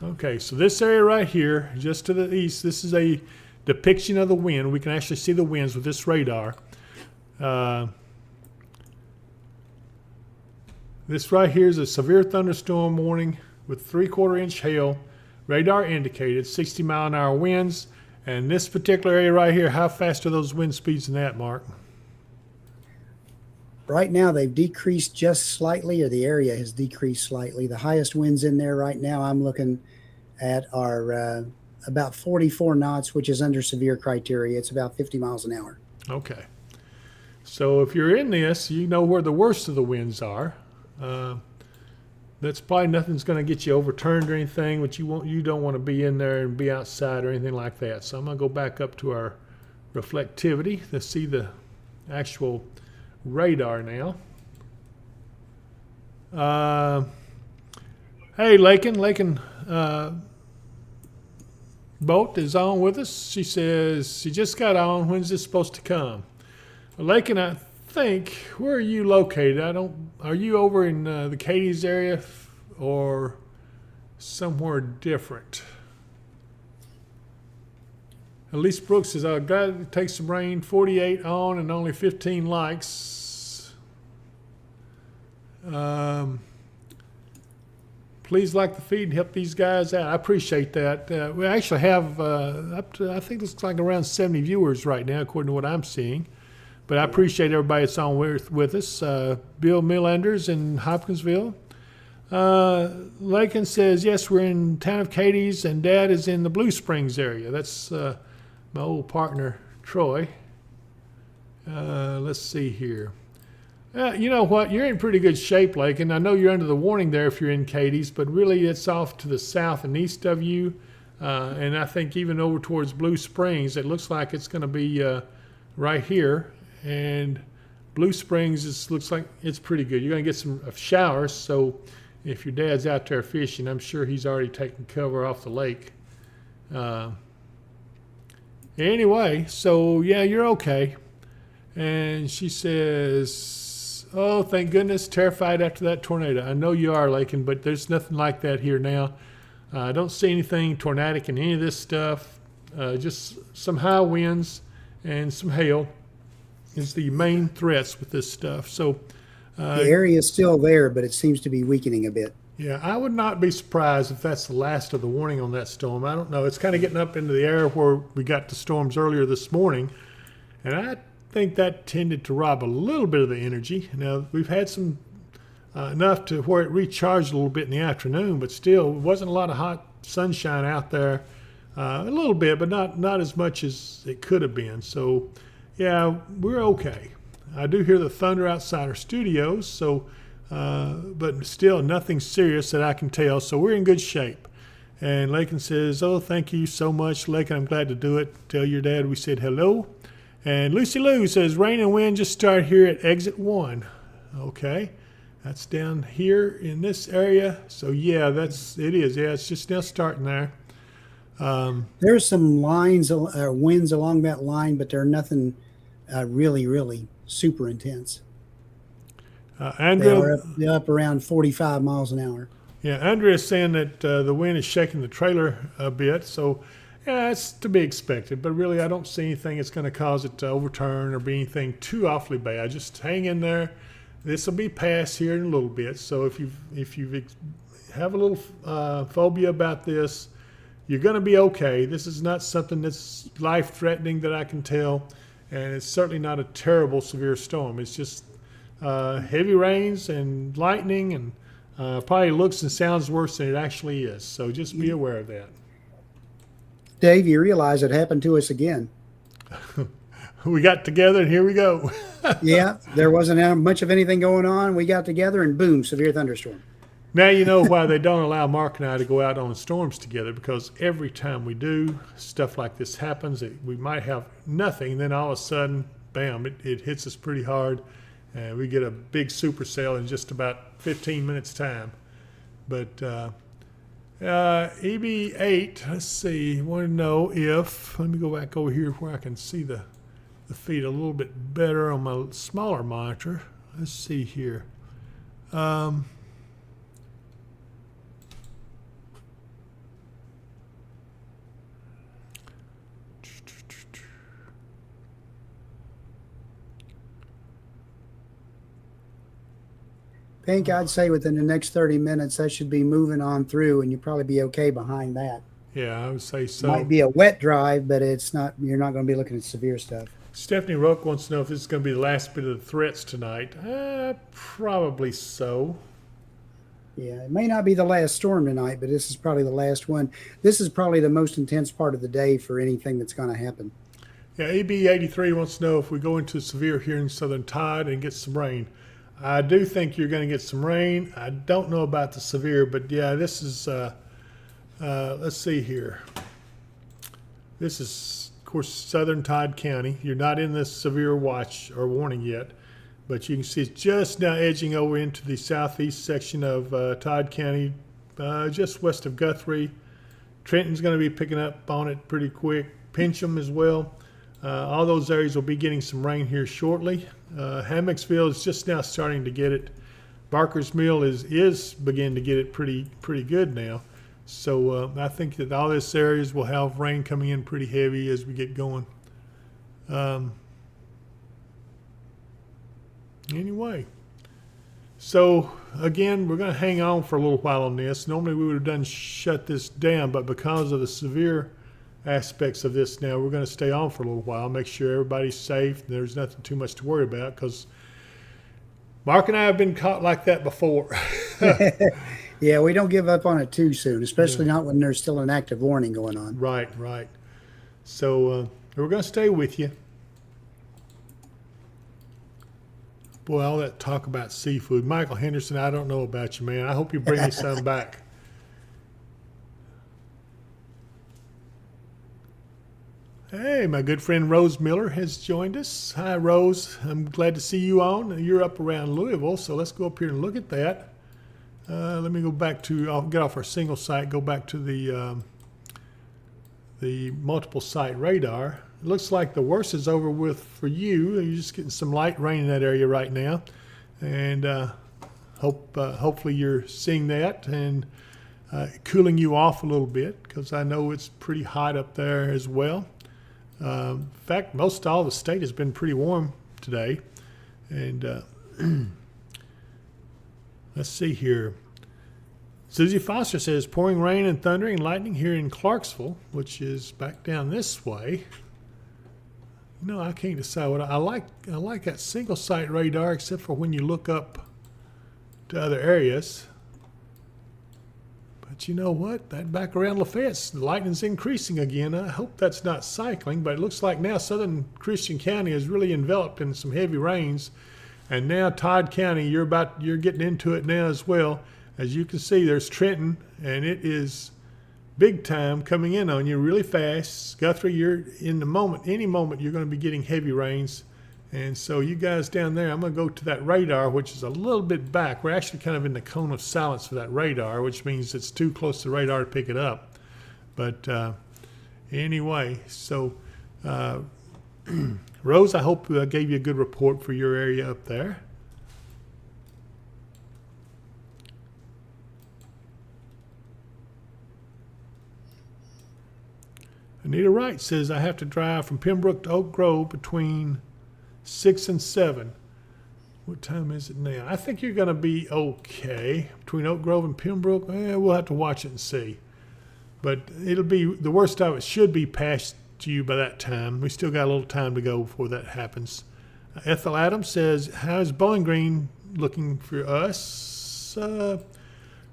Okay, so this area right here, just to the east, this is a depiction of the wind. We can actually see the winds with this radar. This right here is a severe thunderstorm warning with 3/4 inch hail. Radar indicated 60-mile-an-hour winds. And this particular area right here, how fast are those wind speeds in that, Mark? Right now, they've decreased just slightly, or the area has decreased slightly. The highest winds in there right now I'm looking at are about 44 knots, which is under severe criteria. It's about 50 miles an hour. Okay. So if you're in this, you know where the worst of the winds are. That's probably nothing's going to get you overturned or anything, but you don't want to be in there and be outside or anything like that. So I'm going to go back up to our reflectivity to see the actual radar now. Hey, Lakin, Boat is on with us. She says she just got on. When's this supposed to come? Well, Lakin, I think, where are you located? Are you over in the Cadiz area or somewhere different? Elise Brooks says, I got to take some rain, 48 on and only 15 likes. Please like the feed and help these guys out. I appreciate that. We actually have up to, I think it's like around 70 viewers right now, according to what I'm seeing. But I appreciate everybody that's on with us. Bill Millanders in Hopkinsville. Lakin says, yes, we're in town of Cadiz, and Dad is in the Blue Springs area. That's my old partner, Troy. Let's see here. You know what? You're in pretty good shape, Lakin. I know you're under the warning there if you're in Cadiz, but really it's off to the south and east of you. And I think even over towards Blue Springs, it looks like it's going to be right here. And Blue Springs looks like it's pretty good. You're going to get some showers, so if your dad's out there fishing, I'm sure he's already taken cover off the lake. Anyway, so yeah, you're okay. And she says, oh, thank goodness, terrified after that tornado. I know you are, Lakin, but there's nothing like that here now. I don't see anything tornadic in any of this stuff. Just some high winds and some hail is the main threats with this stuff. So The area is still there, but it seems to be weakening a bit. yeah, I would not be surprised if that's the last of the warning on that storm. I don't know. It's kind of getting up into the air where we got the storms earlier this morning, and I think that tended to rob a little bit of the energy. Now, we've had some enough to where it recharged a little bit in the afternoon, but still, it wasn't a lot of hot sunshine out there. A little bit, but not as much as it could have been. So, yeah, we're okay. I do hear the thunder outside our studios, so but still nothing serious that I can tell. So we're in good shape. And Lakin says, oh, thank you so much, Lakin. I'm glad to do it. Tell your dad we said hello. And Lucy Lou says, rain and wind just start here at exit 1. Okay. That's down here in this area. So, yeah, it is. Yeah, it's just now starting there. There's some lines, winds along that line, but they're nothing really super intense. Andrea, They're up around 45 miles an hour. yeah, Andrea is saying that the wind is shaking the trailer a bit. So, yeah, it's to be expected. But really, I don't see anything that's going to cause it to overturn or be anything too awfully bad. Just hang in there. This will be past here in a little bit. So if you have a little phobia about this, you're going to be okay. This is not something that's life-threatening that I can tell, and it's certainly not a terrible severe storm. It's just heavy rains and lightning, and probably looks and sounds worse than it actually is. So just be aware of that. Dave, you realize it happened to us again. We got together, and here we go. Yeah, there wasn't much of anything going on. We got together, and boom, severe thunderstorm. Now you know why they don't allow Mark and I to go out on storms together, because every time we do, stuff like this happens. We might have nothing, then all of a sudden, bam, it hits us pretty hard, and we get a big supercell in just about 15 minutes time. But EB8, let's see, want to know if, let me go back over here where I can see the feed a little bit better on my smaller monitor. Let's see here. Pink, I'd say within the next 30 minutes, that should be moving on through, and you'll probably be okay behind that. Yeah, I would say so. Might be a wet drive, but it's not. You're not going to be looking at severe stuff. Stephanie Ruck wants to know if this is going to be the last bit of the threats tonight. Probably so. Yeah, it may not be the last storm tonight, but this is probably the last one. This is probably the most intense part of the day for anything that's going to happen. Yeah, AB83 wants to know if we go into severe here in southern tide and get some rain. I do think you're going to get some rain. I don't know about the severe, but yeah, this is, let's see here. This is, of course, southern Todd County. You're not in the severe watch or warning yet, but you can see it's just now edging over into the southeast section of Todd County, just west of Guthrie. Trenton's going to be picking up on it pretty quick. Pincham as well. All those areas will be getting some rain here shortly. Hammocksville is just now starting to get it. Barker's Mill is beginning to get it pretty good now. So I think that all these areas will have rain coming in pretty heavy as we get going. Anyway, so again, we're going to hang on for a little while on this. Normally we would have done shut this down, but because of the severe aspects of this now, we're going to stay on for a little while, make sure everybody's safe and there's nothing too much to worry about, because Mark and I have been caught like that before. Yeah, we don't give up on it too soon, especially not when there's still an active warning going on. Right. So we're going to stay with you. Boy, all that talk about seafood. Michael Henderson, I don't know about you, man. I hope you bring me some back. Hey, my good friend Rose Miller has joined us. Hi, Rose. I'm glad to see you on. You're up around Louisville, so let's go up here and look at that. Let me go back to, I'll get off our single site, go back to the multiple site radar. It looks like the worst is over with for you. You're just getting some light rain in that area right now. And hopefully you're seeing that and cooling you off a little bit, because I know it's pretty hot up there as well. In fact, most all the state has been pretty warm today. And let's see here. Susie Foster says pouring rain and thundering and lightning here in Clarksville, which is back down this way. No, I can't decide what I like. I like that single site radar, except for when you look up to other areas. But you know what? That back around Lafayette, the lightning's increasing again. I hope that's not cycling, but it looks like now southern Christian County is really enveloped in some heavy rains. And now Todd County, you're getting into it now as well. As you can see, there's Trenton, and it is big time coming in on you really fast. Guthrie, you're in the moment, any moment, you're going to be getting heavy rains. And so you guys down there, I'm going to go to that radar, which is a little bit back. We're actually kind of in the cone of silence for that radar, which means it's too close to the radar to pick it up. But anyway, so Rose, I hope I gave you a good report for your area up there. Anita Wright says, I have to drive from Pembroke to Oak Grove between 6 and 7. What time is it now? I think you're going to be okay. Between Oak Grove and Pembroke, we'll have to watch it and see. But it'll be, the worst of it should be past you by that time. We still got a little time to go before that happens. Ethel Adams says, how's Bowling Green looking for us?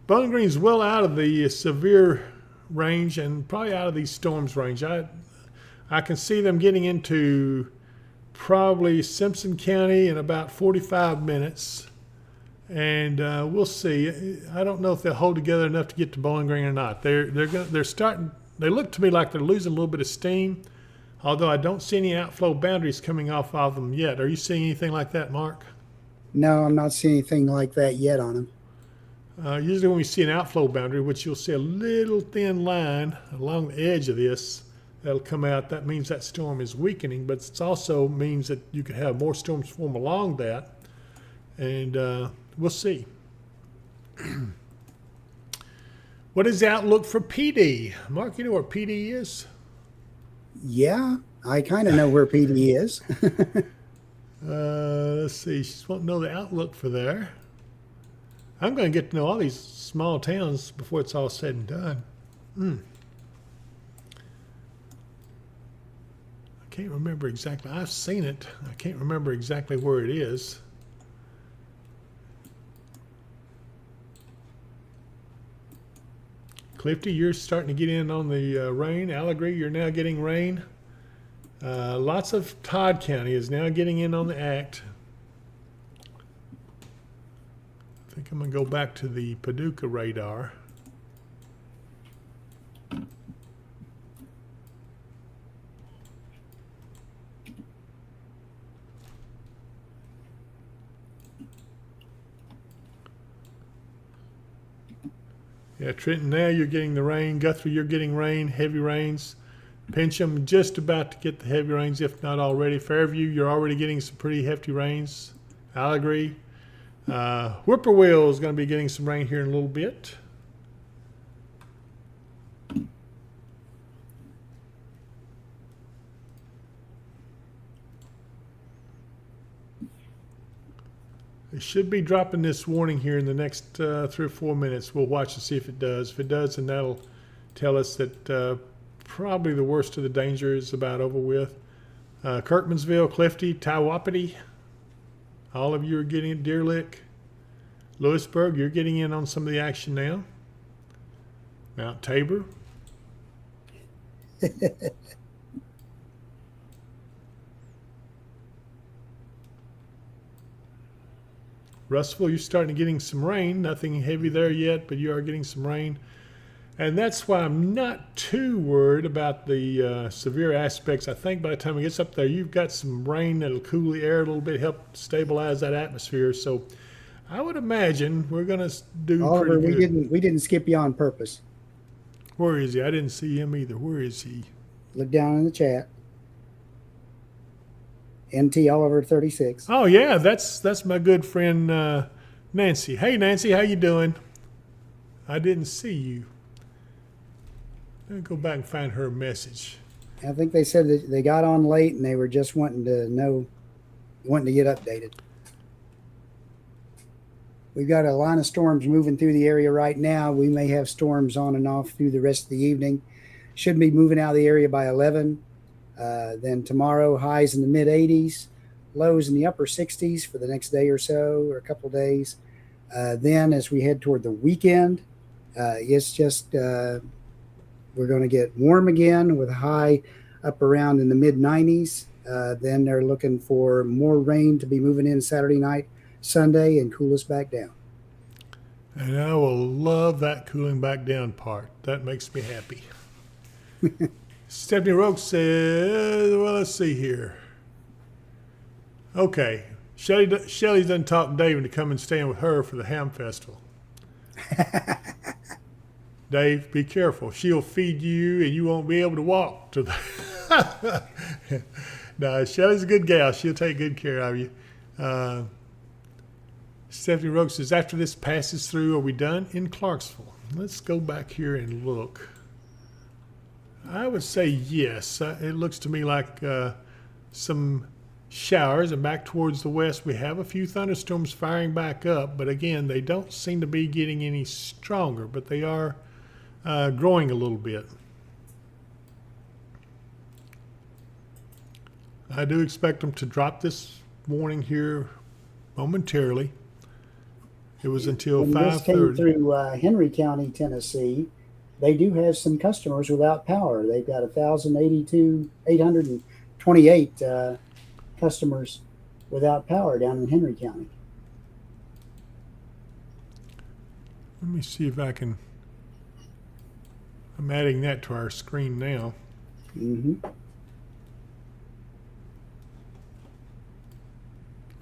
Bowling Green's well out of the severe range and probably out of these storms range. I can see them getting into probably Simpson County in about 45 minutes, and we'll see. I don't know if they'll hold together enough to get to Bowling Green or not. They're starting. They look to me like they're losing a little bit of steam, although I don't see any outflow boundaries coming off of them yet. Are you seeing anything like that, Mark? No, I'm not seeing anything like that yet on them. Usually when we see an outflow boundary, which you'll see a little thin line along the edge of this, that'll come out. That means that storm is weakening, but it also means that you could have more storms form along that, and we'll see. What is the outlook for PD? Mark, you know where PD is? Yeah, I kind of know where PD is. Let's see. She won't know the outlook for there. I'm going to get to know all these small towns before it's all said and done. can't remember exactly. I've seen it. I can't remember exactly where it is. Clifty, you're starting to get in on the rain. Allegheny, you're now getting rain. Lots of Todd County is now getting in on the act. I think I'm going to go back to the Paducah radar. Yeah, Trenton, now you're getting the rain. Guthrie, you're getting rain, heavy rains. Pincham, just about to get the heavy rains, if not already. Fairview, you're already getting some pretty hefty rains. Allegheny. Whippoorwill is going to be getting some rain here in a little bit. It should be dropping this warning here in the next 3 or 4 minutes. We'll watch and see if it does. If it does, then that'll tell us that probably the worst of the danger is about over with. Kirkmansville, Clifty, Tywapity, all of you are getting it. Deer Lick, Lewisburg, you're getting in on some of the action now. Mount Tabor. Russellville, you're starting to getting some rain. Nothing heavy there yet, but you are getting some rain. And that's why I'm not too worried about the severe aspects. I think by the time it gets up there, you've got some rain that'll cool the air a little bit, help stabilize that atmosphere. So I would imagine we're going to do Oliver, pretty good. we didn't skip you on purpose. Where is he? I didn't see him either. Where is he? Look down in the chat. NT Oliver 36. Oh yeah, that's my good friend Nancy. Hey Nancy, how you doing? I didn't see you. Let me go back and find her message. I think they said that they got on late and they were just wanting to get updated. We've got a line of storms moving through the area right now. We may have storms on and off through the rest of the evening. Should be moving out of the area by 11. Then tomorrow, highs in the mid 80s, lows in the upper 60s for the next day or so, or a couple of days. Then as we head toward the weekend, it's just we're going to get warm again with a high up around in the mid 90s. Then they're looking for more rain to be moving in Saturday night, Sunday, and cool us back down. And I will love that cooling back down part. That makes me happy. Stephanie Roke says, well, let's see here. Okay. Shelly done talked Dave into come and stand with her for the ham festival. Dave, be careful. She'll feed you and you won't be able to walk to the... No, Shelly's a good gal. She'll take good care of you. Stephanie Roke says, after this passes through, are we done in Clarksville? Let's go back here and look. I would say yes. It looks to me like some showers, and back towards the west we have a few thunderstorms firing back up, but again, they don't seem to be getting any stronger, but they are growing a little bit. I do expect them to drop this warning here momentarily. It was until 5:30. When this came through Henry County, Tennessee, they do have some customers without power. They've got 828 customers without power down in Henry County. Let me see if I can. I'm adding that to our screen now. Mm-hmm.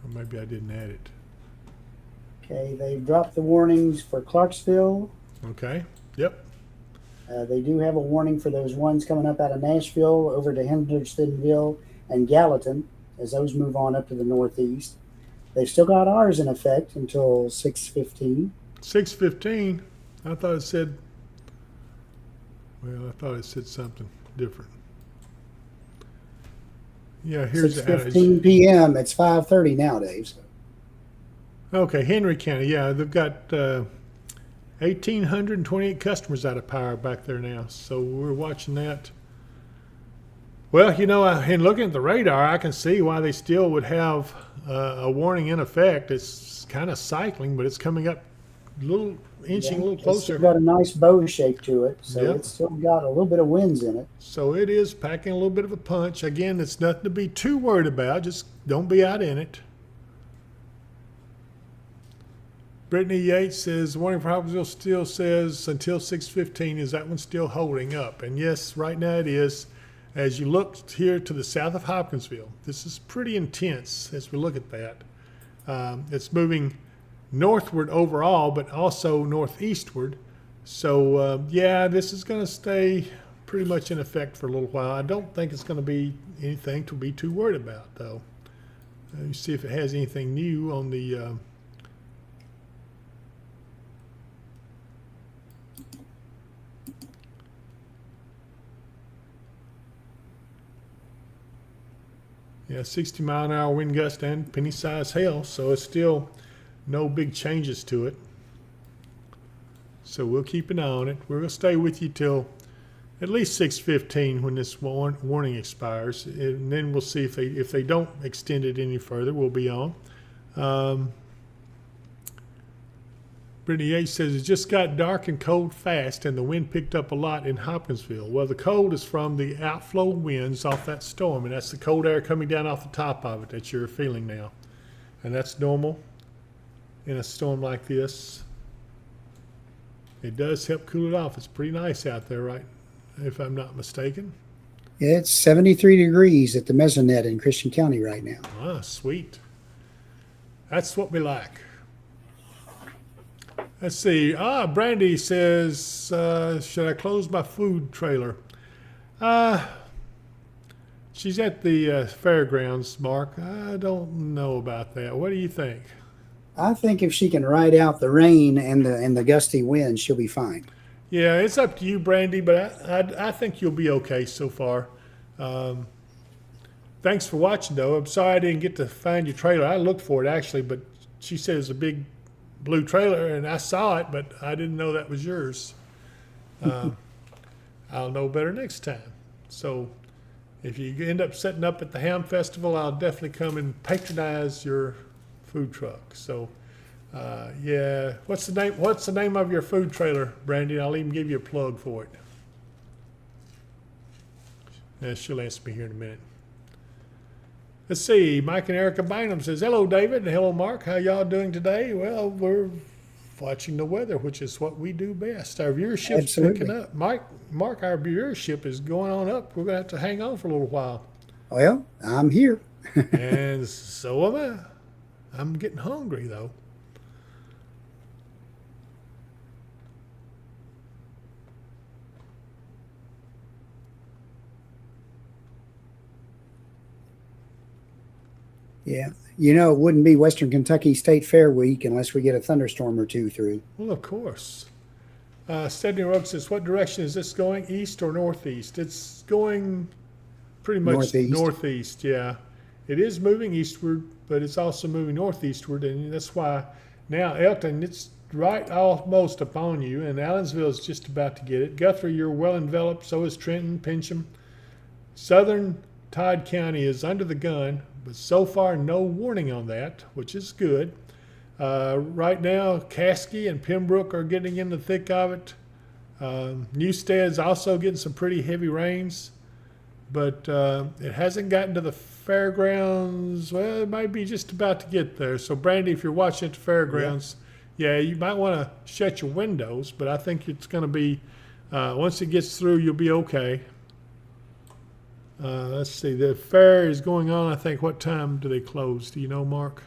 Or maybe I didn't add it. Okay, they've dropped the warnings for Clarksville. Okay. Yep. They do have a warning for those ones coming up out of Nashville over to Hendersonville and Gallatin as those move on up to the northeast. They've still got ours in effect until 6:15. 6:15. I thought it said. Well, I thought it said something different. Yeah, here's the 6:15 p.m. It's 5:30 now, Dave. So. Okay, Henry County. Yeah, they've got 1,828 customers out of power back there now. So we're watching that Well, in looking at the radar, I can see why they still would have a warning in effect. It's kind of cycling, but it's coming up inching a little It's still closer. got a nice bow shape to it, so Yep. it's still got a little bit of winds in it. So it is packing a little bit of a punch. Again, it's nothing to be too worried about. Just don't be out in it. Brittany Yates says, warning for Hopkinsville still says until 6:15. Is that one still holding up? And yes, right now it is. As you look here to the south of Hopkinsville, this is pretty intense as we look at that. It's moving northward overall, but also northeastward. So, yeah, this is going to stay pretty much in effect for a little while. I don't think it's going to be anything to be too worried about, though. Let me see if it has anything new on the... Yeah, 60-mile-an-hour wind gust and penny-sized hail, so it's still no big changes to it. So we'll keep an eye on it. We're going to stay with you till at least 6:15 when this warning expires, and then we'll see if they don't extend it any further. We'll be on. Brittany Yates says it just got dark and cold fast, and the wind picked up a lot in Hopkinsville. Well, the cold is from the outflow winds off that storm, and that's the cold air coming down off the top of it that you're feeling now. And that's normal in a storm like this. It does help cool it off. It's pretty nice out there, right? If I'm not mistaken. It's 73 degrees at the Mesonet in Christian County right now. Ah, sweet. That's what we like. Let's see. Brandy says, should I close my food trailer? She's at the fairgrounds, Mark. I don't know about that. What do you think? I think if she can ride out the rain and the gusty wind, she'll be fine. Yeah, it's up to you, Brandy, but I think you'll be okay so far. Thanks for watching, though. I'm sorry I didn't get to find your trailer. I looked for it, actually, but she said it's a big blue trailer, and I saw it, but I didn't know that was yours. I'll know better next time. So if you end up setting up at the Ham Festival, I'll definitely come and patronize your food truck. So yeah, what's the name of your food trailer, Brandy? I'll even give you a plug for it. Yeah, she'll answer me here in a minute. Let's see. Mike and Erica Bynum says, hello, David, and hello, Mark. How y'all doing today? Well, we're watching the weather, which is what we do best. Our viewership's picking up. Mark, our viewership is going on up. We're going to have to hang on for a little while. Well, I'm here. And so am I. I'm getting hungry, though. Yeah. It wouldn't be Western Kentucky State Fair week unless we get a thunderstorm or two through. Well, of course. Stephanie Rogue says, what direction is this going, east or northeast? It's going pretty much northeast, yeah. It is moving eastward, but it's also moving northeastward, and that's why now Elton, it's right almost upon you, and Allensville is just about to get it. Guthrie, you're well enveloped, so is Trenton, Pincham. Southern Todd County is under the gun, but so far no warning on that, which is good. Right now, Caskey and Pembroke are getting in the thick of it. Newstead's also getting some pretty heavy rains, but it hasn't gotten to the fairgrounds. Well, it might be just about to get there. So, Brandy, if you're watching at the fairgrounds, yeah, you might want to shut your windows, but I think it's going to be, once it gets through, you'll be okay. Let's see, the fair is going on, I think. What time do they close? Do you know, Mark?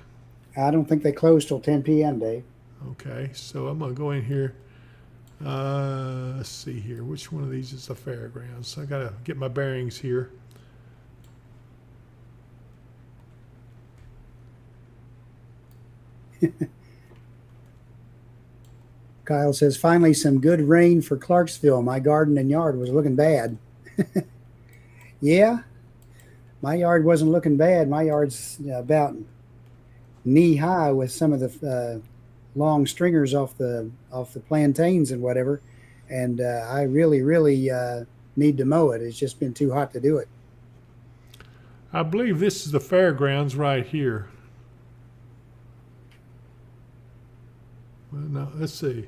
I don't think they close till 10 p.m., Dave. Okay, so I'm going to go in here. Let's see here. Which one of these is the fairgrounds? So I got to get my bearings here. Kyle says, finally some good rain for Clarksville. My garden and yard was looking bad. Yeah, my yard wasn't looking bad. My yard's about knee high with some of the long stringers off the plantains and whatever. And I really need to mow it. It's just been too hot to do it. I believe this is the fairgrounds right here. Well, no, let's see.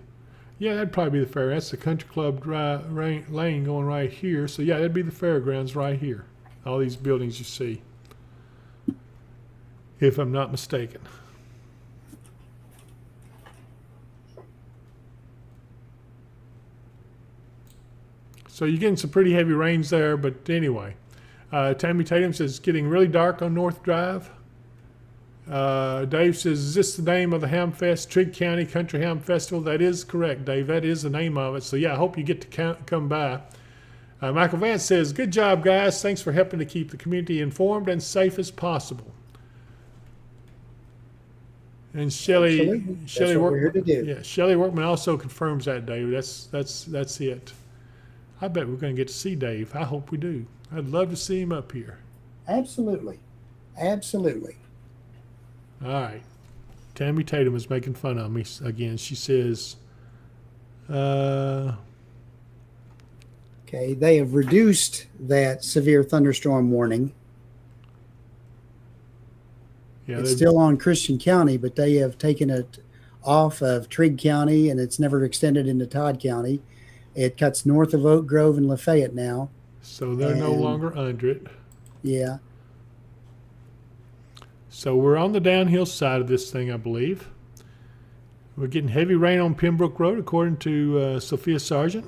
Yeah, that'd probably be the fair. That's the country club lane going right here. So yeah, that'd be the fairgrounds right here. All these buildings you see, if I'm not mistaken. So you're getting some pretty heavy rains there, but anyway. Tammy Tatum says, getting really dark on North Drive. Dave says, is this the name of the Hamfest, Trigg County Country Ham Festival? That is correct, Dave. That is the name of it. So yeah, I hope you get to come by. Michael Vance says, good job, guys. Thanks for helping to keep the community informed and safe as possible. And Shelley That's what we're here to do. Yeah, Shelley Workman also confirms that, Dave. That's it. I bet we're going to get to see Dave. I hope we do. I'd love to see him up here. Absolutely. Absolutely. All right. Tammy Tatum is making fun of me again. She says, Okay, they have reduced that severe thunderstorm warning. yeah, It's still on Christian County, but they have taken it off of Trigg County, and it's never extended into Todd County. It cuts north of Oak Grove and Lafayette now. so they're no and- longer under it. Yeah. So we're on the downhill side of this thing, I believe. We're getting heavy rain on Pembroke Road, according to Sophia Sargent.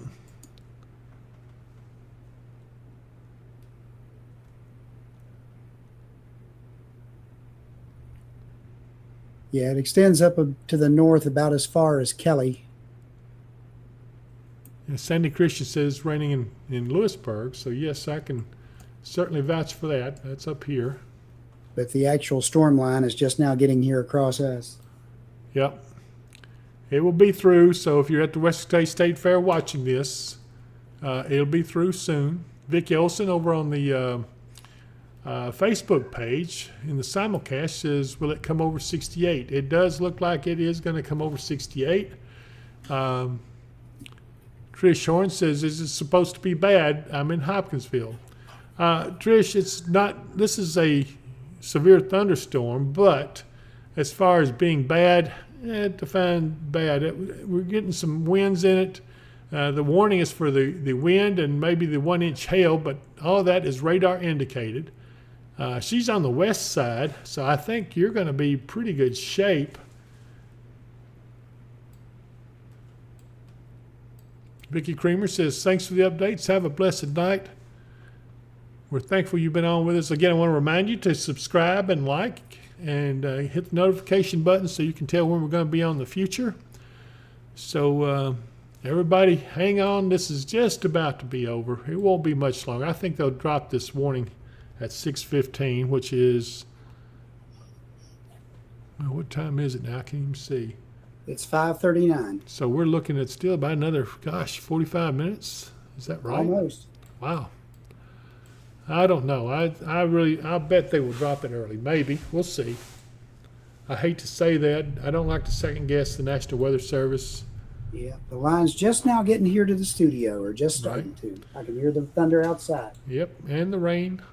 Yeah, it extends up to the north about as far as Kelly. And Sandy Christian says it's raining in Lewisburg, so yes, I can certainly vouch for that. That's up here. But the actual storm line is just now getting here across us. Yep. It will be through, so if you're at the West Texas State Fair watching this, it'll be through soon. Vicky Olson over on the Facebook page in the simulcast says, will it come over 68? It does look like it is going to come over 68. Trish Horn says, is it supposed to be bad? I'm in Hopkinsville. Trish, it's not, this is a severe thunderstorm, but as far as being bad, define bad. We're getting some winds in it. The warning is for the wind and maybe the 1-inch hail, but all that is radar indicated. She's on the west side, so I think you're going to be pretty good shape. Vicki Creamer says, thanks for the updates. Have a blessed night. We're thankful you've been on with us. Again, I want to remind you to subscribe and like and hit the notification button so you can tell when we're going to be on in the future. So everybody, hang on. This is just about to be over. It won't be much longer. I think they'll drop this warning at 6:15, which is, well, what time is it now? I can't even see. It's 5:39. So we're looking at still about another, 45 minutes. Is that right? Almost. Wow. I don't know. I bet they will drop it early. Maybe. We'll see. I hate to say that. I don't like to second guess the National Weather Service. Yeah, the line's just now getting here to the studio, or just starting to. I can hear the thunder outside. Yep, and the rain.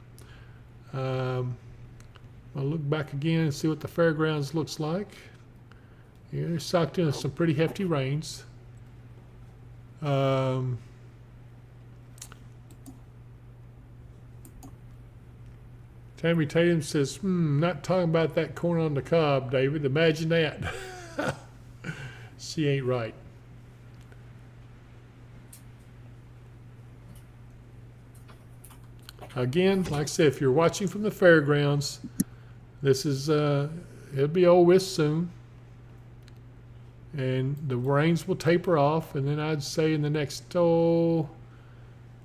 I'll look back again and see what the fairgrounds looks like. Yeah, they're socked in some pretty hefty rains. Tammy Tatum says, not talking about that corn on the cob, David. Imagine that. She ain't right. Again, like I said, if you're watching from the fairgrounds, this is, it'll be Old West soon. And the rains will taper off. And then I'd say in the next,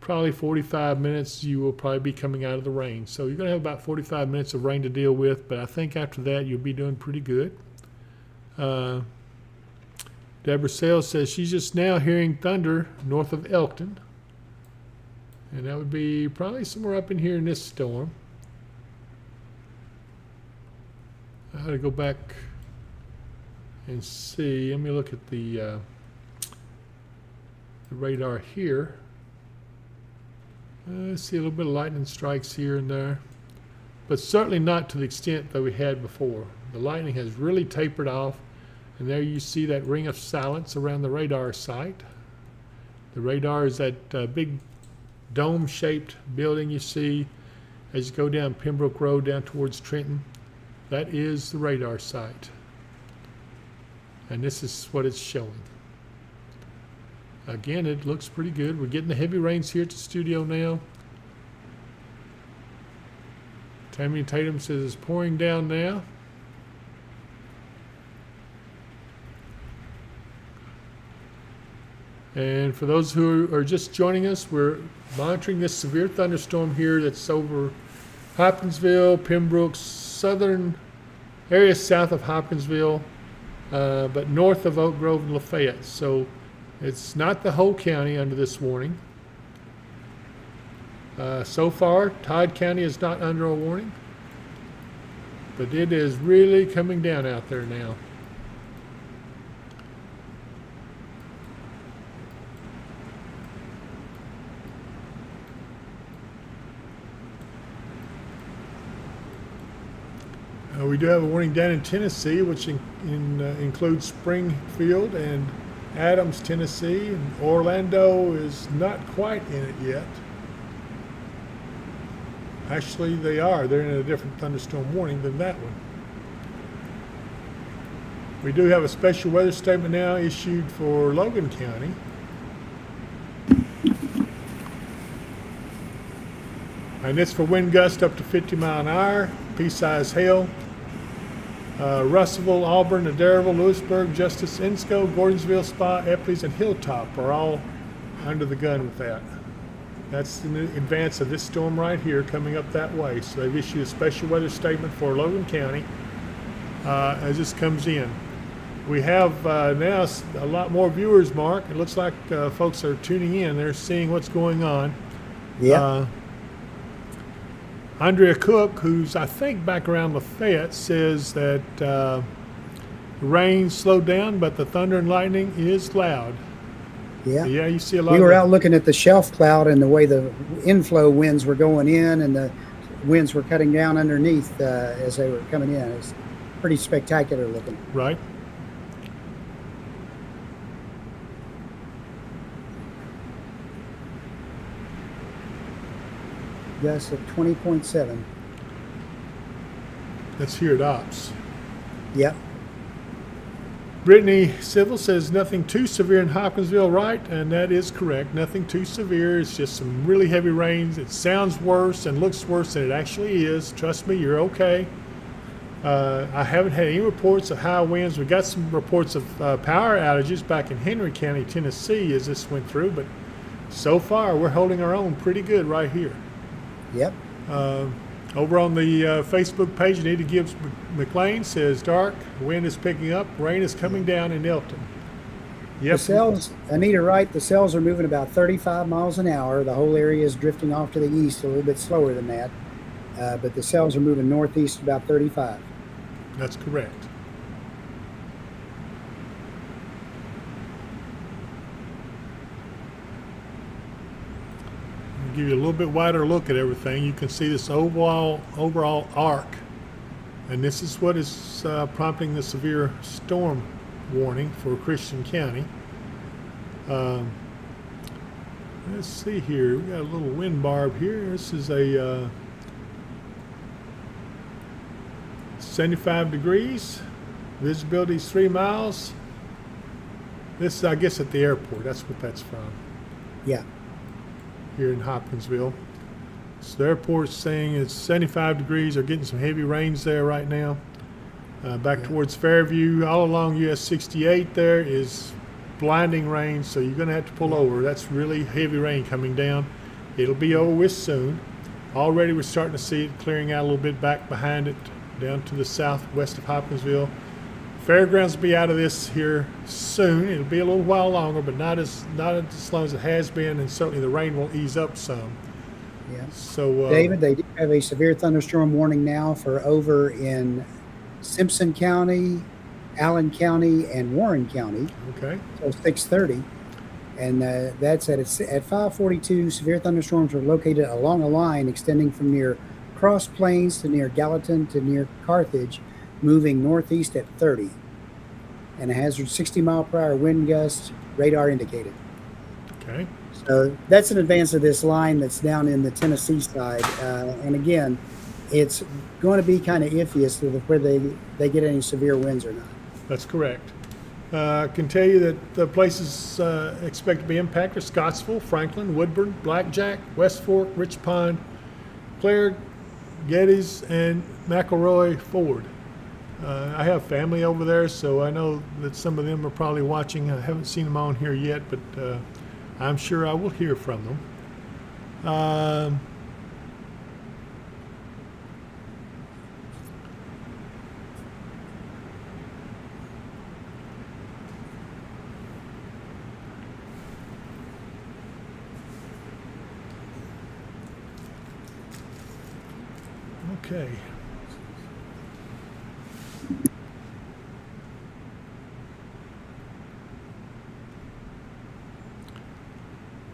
probably 45 minutes, you will probably be coming out of the rain. So you're going to have about 45 minutes of rain to deal with. But I think after that, you'll be doing pretty good. Deborah Sales says she's just now hearing thunder north of Elkton. And that would be probably somewhere up in here in this storm. I had to go back and see. Let me look at the radar here. See a little bit of lightning strikes here and there. but certainly not to the extent that we had before. The lightning has really tapered off, and there you see that ring of silence around the radar site. The radar is that big dome-shaped building you see as you go down Pembroke Road down towards Trenton. That is the radar site. And this is what it's showing. Again, it looks pretty good. We're getting the heavy rains here at the studio now. Tammy Tatum says it's pouring down now. And for those who are just joining us, we're monitoring this severe thunderstorm here that's over Hopkinsville, Pembroke, southern areas south of Hopkinsville, but north of Oak Grove and Lafayette. So it's not the whole county under this warning. So far, Todd County is not under a warning, but it is really coming down out there now. We do have a warning down in Tennessee, which includes Springfield and Adams, Tennessee, and Orlando is not quite in it yet. Actually, they are. They're in a different thunderstorm warning than that one. We do have a special weather statement now issued for Logan County. And it's for wind gusts up to 50 mile an hour, pea-size hail. Russellville, Auburn, Adairville, Lewisburg, Justice, Ensco, Gordonsville, Spa, Eppleys, and Hilltop are all under the gun with that. That's in advance of this storm right here coming up that way. So they've issued a special weather statement for Logan County as this comes in. We have now a lot more viewers, Mark. It looks like folks are tuning in. They're seeing what's going on. Yeah. Andrea Cook, who's I think back around Lafayette, says that the rain slowed down, but the thunder and lightning is loud. Yeah. Yeah, you see a lot. We were out looking at the shelf cloud and the way the inflow winds were going in and the winds were cutting down underneath as they were coming in. It's pretty spectacular looking. Right. Gusts of 20.7. That's here at Ops. Yep. Brittany Civil says nothing too severe in Hopkinsville, right? And that is correct. Nothing too severe. It's just some really heavy rains. It sounds worse and looks worse than it actually is. Trust me, you're okay. I haven't had any reports of high winds. We got some reports of power outages back in Henry County, Tennessee, as this went through. But so far, we're holding our own pretty good right here. Yep. Over on the Facebook page, Anita Gibbs McLean says, dark, wind is picking up, rain is coming down in Elton. Yep. The cells, Anita Wright, the cells are moving about 35 miles an hour. The whole area is drifting off to the east a little bit slower than that. But the cells are moving northeast about 35. That's correct. Give you a little bit wider look at everything. You can see this overall arc, and this is what is prompting the severe storm warning for Christian County. Let's see here. We got a little wind barb here. This is a 75 degrees. Visibility is 3 miles. This is, I guess, at the airport. That's what that's from. Yeah. Here in Hopkinsville. So the airport's saying it's 75 degrees. They're getting some heavy rains there right now. Back towards Fairview, all along US 68 there is blinding rain, so you're going to have to pull over. That's really heavy rain coming down. It'll be over with soon. Already we're starting to see it clearing out a little bit back behind it, down to the southwest of Hopkinsville. Fairgrounds will be out of this here soon. It'll be a little while longer, but not as long as it has been, and certainly the rain will ease up some. Yeah. So, David, they do have a severe thunderstorm warning now for over in Simpson County, Allen County, and Warren County. Okay. So 6:30, and that's at 5:42. Severe thunderstorms are located along a line extending from near Cross Plains to near Gallatin to near Carthage, moving northeast at 30. And a hazard 60-mile-per-hour wind gust, radar indicated. Okay. So that's in advance of this line that's down in the Tennessee side. And again, it's going to be kind of iffy as to whether they get any severe winds or not. That's correct. I can tell you that the places expect to be impacted: Scottsville, Franklin, Woodburn, Blackjack, West Fork, Rich Pine, Clare, Geddes, and McElroy Ford. I have family over there, so I know that some of them are probably watching. I haven't seen them on here yet, but I'm sure I will hear from them. Okay.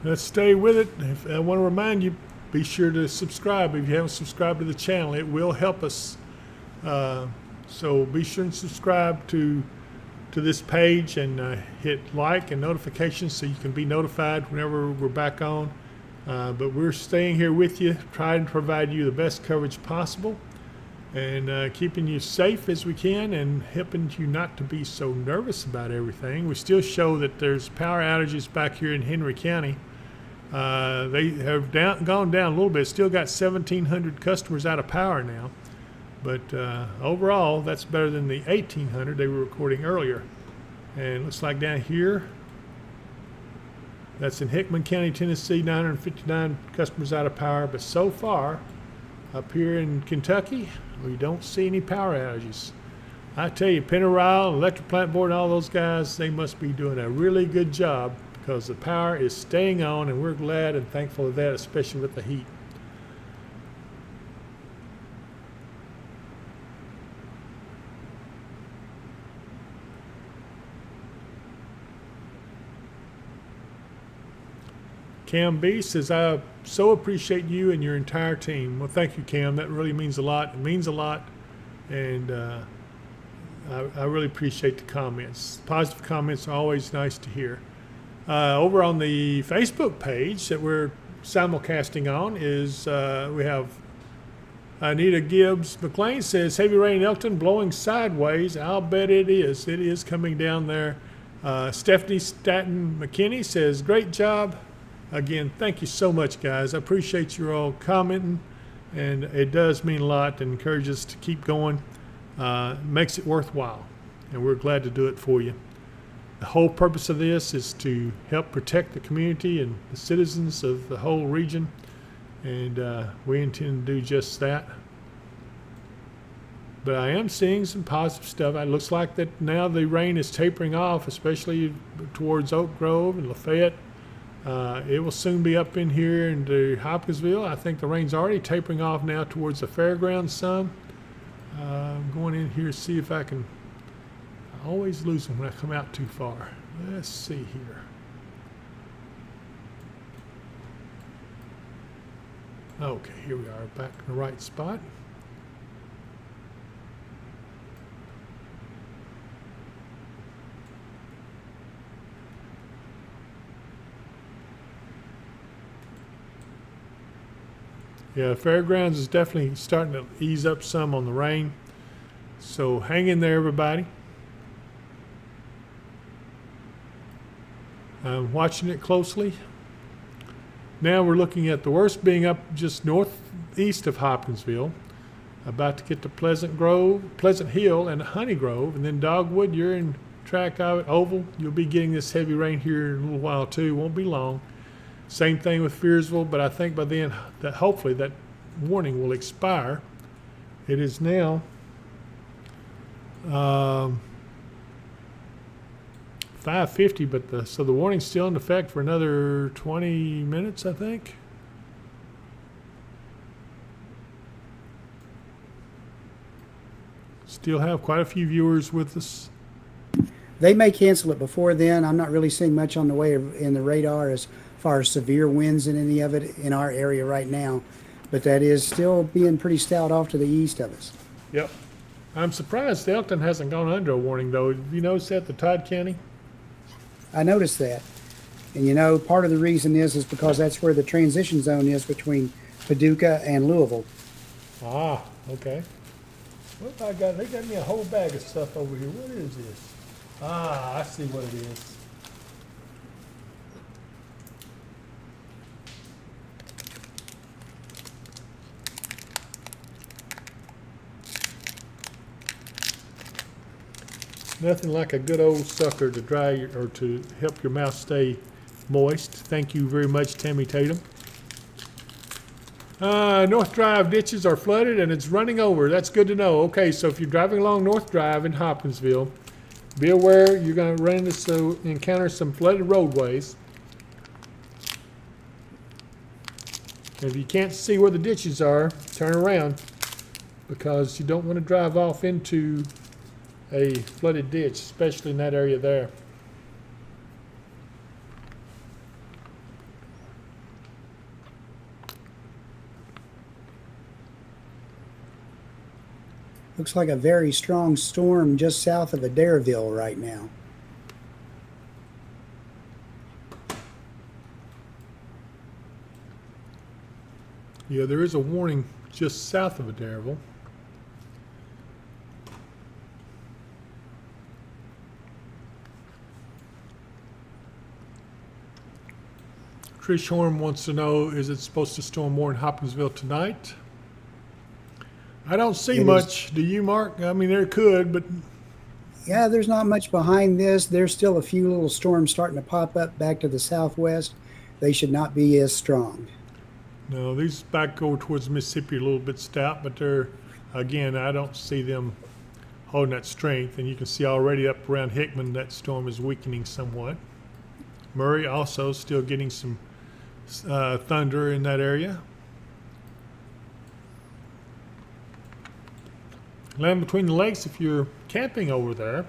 Let's stay with it. I want to remind you, be sure to subscribe. If you haven't subscribed to the channel, it will help us. So be sure and subscribe to this page and hit like and notifications so you can be notified whenever we're back on. But we're staying here with you, trying to provide you the best coverage possible, and keeping you safe as we can, and helping you not to be so nervous about everything. We still show that there's power outages back here in Henry County. They have gone down a little bit. Still got 1,700 customers out of power now. But overall, that's better than the 1,800 they were recording earlier. And it looks like down here, that's in Hickman County, Tennessee, 959 customers out of power. But so far, up here in Kentucky, we don't see any power outages. I tell you, Pennyrile, Electric Plant Board, and all those guys, they must be doing a really good job, because the power is staying on, and we're glad and thankful of that, especially with the heat. Cam B says, I so appreciate you and your entire team. Well, thank you, Cam. That really means a lot. It means a lot. And I really appreciate the comments. Positive comments are always nice to hear. Over on the Facebook page that we're simulcasting on is we have Anita Gibbs McLean says, heavy rain in Elkton blowing sideways. I'll bet it is. It is coming down there. Stephanie Staten McKinney says, great job. Again, thank you so much, guys. I appreciate you all commenting, and it does mean a lot and encourages us to keep going. Makes it worthwhile, and we're glad to do it for you. The whole purpose of this is to help protect the community and the citizens of the whole region, and we intend to do just that. But I am seeing some positive stuff. It looks like that now the rain is tapering off, especially towards Oak Grove and Lafayette. It will soon be up in here into Hopkinsville. I think the rain's already tapering off now towards the fairgrounds some. I'm going in here to see if I can. I always lose them when I come out too far. Let's see here. Okay, here we are, back in the right spot. Yeah, Fairgrounds is definitely starting to ease up some on the rain. So hang in there, everybody. I'm watching it closely. Now we're looking at the worst being up just northeast of Hopkinsville, about to get to Pleasant Hill, and Honey Grove, and then Dogwood. You're in track of it. Oval, you'll be getting this heavy rain here in a little while too. Won't be long. Same thing with Fearsville, but I think by then that hopefully that warning will expire. It is now 5:50, but so the warning's still in effect for another 20 minutes, I think. Still have quite a few viewers with us. They may cancel it before then. I'm not really seeing much on the way in the radar as far as severe winds in any of it in our area right now. but that is still being pretty stout off to the east of us. Yep. I'm surprised Elton hasn't gone under a warning, though. Have you noticed that, the Todd County? I noticed that. And you know, part of the reason is because that's where the transition zone is between Paducah and Louisville. Ah, okay. What have I got? They got me a whole bag of stuff over here. What is this? Ah, I see what it is. Nothing like a good old sucker to dry or to help your mouth stay moist. Thank you very much, Tammy Tatum. North Drive ditches are flooded and it's running over. That's good to know. Okay, so if you're driving along North Drive in Hopkinsville, be aware you're going to encounter some flooded roadways. And if you can't see where the ditches are, turn around, because you don't want to drive off into a flooded ditch, especially in that area there. Looks like a very strong storm just south of Adairville right now. Yeah, there is a warning just south of Adairville. Trish Horn wants to know, is it supposed to storm more in Hopkinsville tonight? I don't see It is. much. Do you, Mark? I mean, there could, but Yeah, there's not much behind this. There's still a few little storms starting to pop up back to the southwest. They should not be as strong. no, these back over towards Mississippi are a little bit stout, but they're, again, I don't see them holding that strength. And you can see already up around Hickman, that storm is weakening somewhat. Murray also still getting some thunder in that area. Land Between the Lakes, if you're camping over there,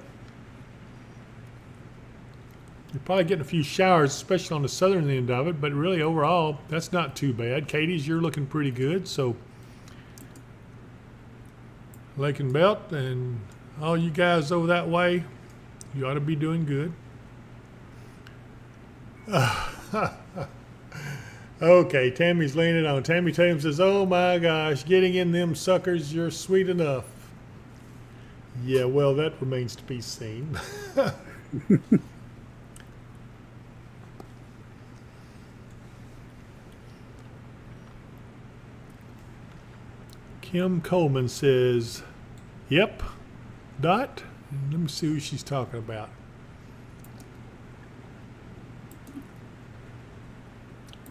you're probably getting a few showers, especially on the southern end of it, but really overall, that's not too bad. Katie's, you're looking pretty good, so Lake and Belt and all you guys over that way, you ought to be doing good. Okay, Tammy's leaning on. Tammy Tatum says, oh my gosh, getting in them suckers, you're sweet enough. Yeah, well, that remains to be seen. Kim Coleman says, yep, Dot. Let me see who she's talking about.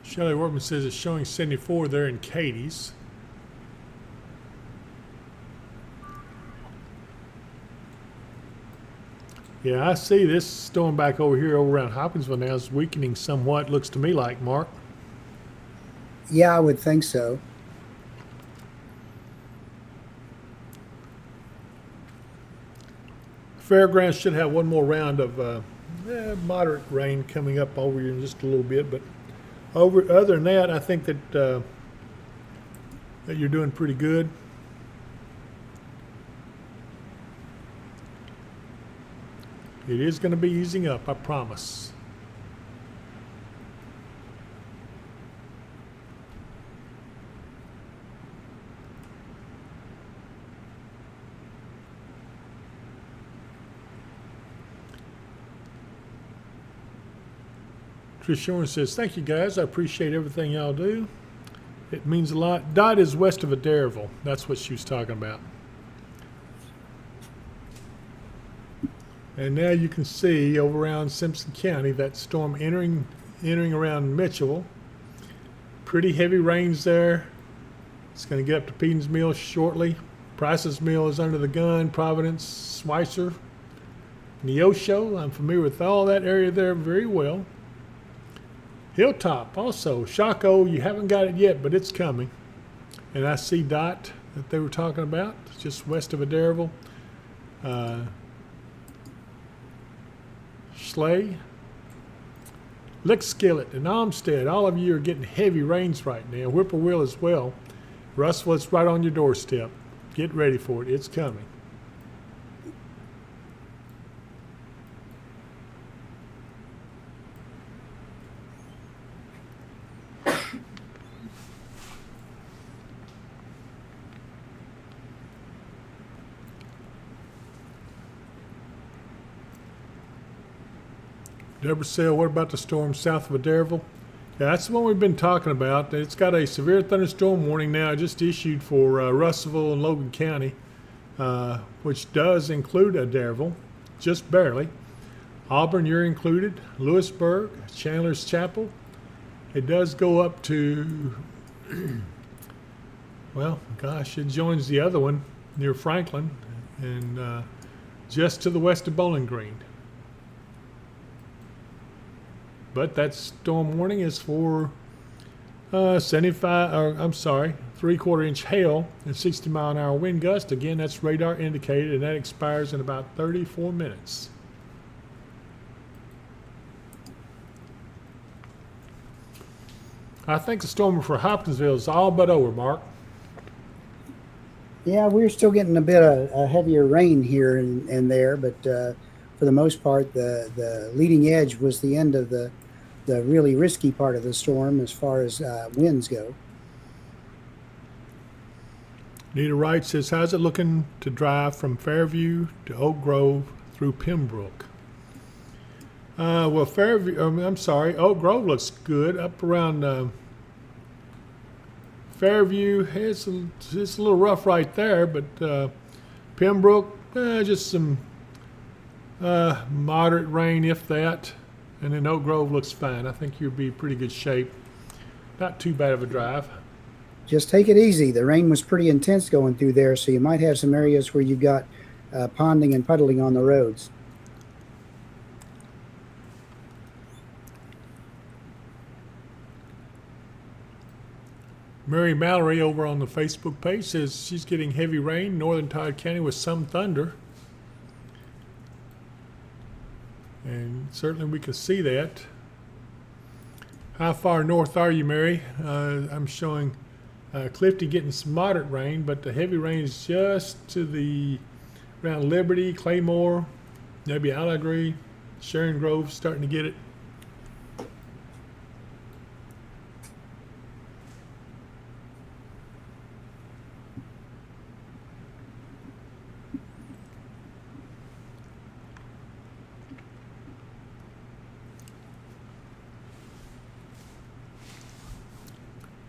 Shelley Workman says it's showing 74 there in Katie's. Yeah, I see this storm back over here over around Hopkinsville now is weakening somewhat, looks to me like, Mark. Yeah, I would think so. Fairgrounds should have one more round of moderate rain coming up over here in just a little bit, but other than that, I think that that you're doing pretty good. It is going to be easing up, I promise. Trish Shorn says, thank you guys. I appreciate everything y'all do. It means a lot. Dot is west of Adairville. That's what she was talking about. And now you can see over around Simpson County that storm entering around Mitchell. Pretty heavy rains there. It's going to get up to Peden's Mill shortly. Price's Mill is under the gun. Providence, Schweitzer, Neosho. I'm familiar with all that area there very well. Hilltop also. Shaco, you haven't got it yet, but it's coming. And I see Dot that they were talking about, just west of Adairville. Schley, Lickskillet, and Olmsted. All of you are getting heavy rains right now. Whippoorwill as well. Russell, it's right on your doorstep. Get ready for it. It's coming. Deborah Sale, what about the storm south of Adairsville? Yeah, that's the one we've been talking about. It's got a severe thunderstorm warning now just issued for Russellville and Logan County, which does include Adairsville, just barely. Auburn, you're included. Lewisburg, Chandler's Chapel. It does go up to, well, gosh, it joins the other one near Franklin and just to the west of Bowling Green. But that storm warning is for 3/4 inch hail and 60-mile-an-hour wind gust. Again, that's radar indicated, and that expires in about 34 minutes. I think the storm for Hopkinsville is all but over, Mark. Yeah, we're still getting a bit of heavier rain here and there, but for the most part, the leading edge was the end of the really risky part of the storm as far as winds go. Nita Wright says, how's it looking to drive from Fairview to Oak Grove through Pembroke? Well, Oak Grove looks good. Up around Fairview, it's a little rough right there, but Pembroke, just some moderate rain, if that. And then Oak Grove looks fine. I think you'll be in pretty good shape. Not too bad of a drive. Just take it easy. The rain was pretty intense going through there, so you might have some areas where you've got ponding and puddling on the roads. Mary Mallory over on the Facebook page says she's getting heavy rain, northern Todd County with some thunder. And certainly we can see that. How far north are you, Mary? I'm showing Clifton getting some moderate rain, but the heavy rain is just to around Liberty, Claymore, maybe Allegheny, Sharon Grove starting to get it.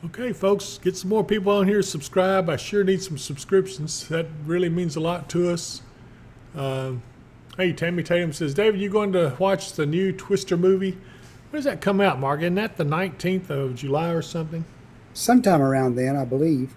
Okay, folks, get some more people on here. Subscribe. I sure need some subscriptions. That really means a lot to us. Hey, Tammy Tatum says, David, you going to watch the new Twister movie? When does that come out, Mark? Isn't that the 19th of July or something? Sometime around then, I believe.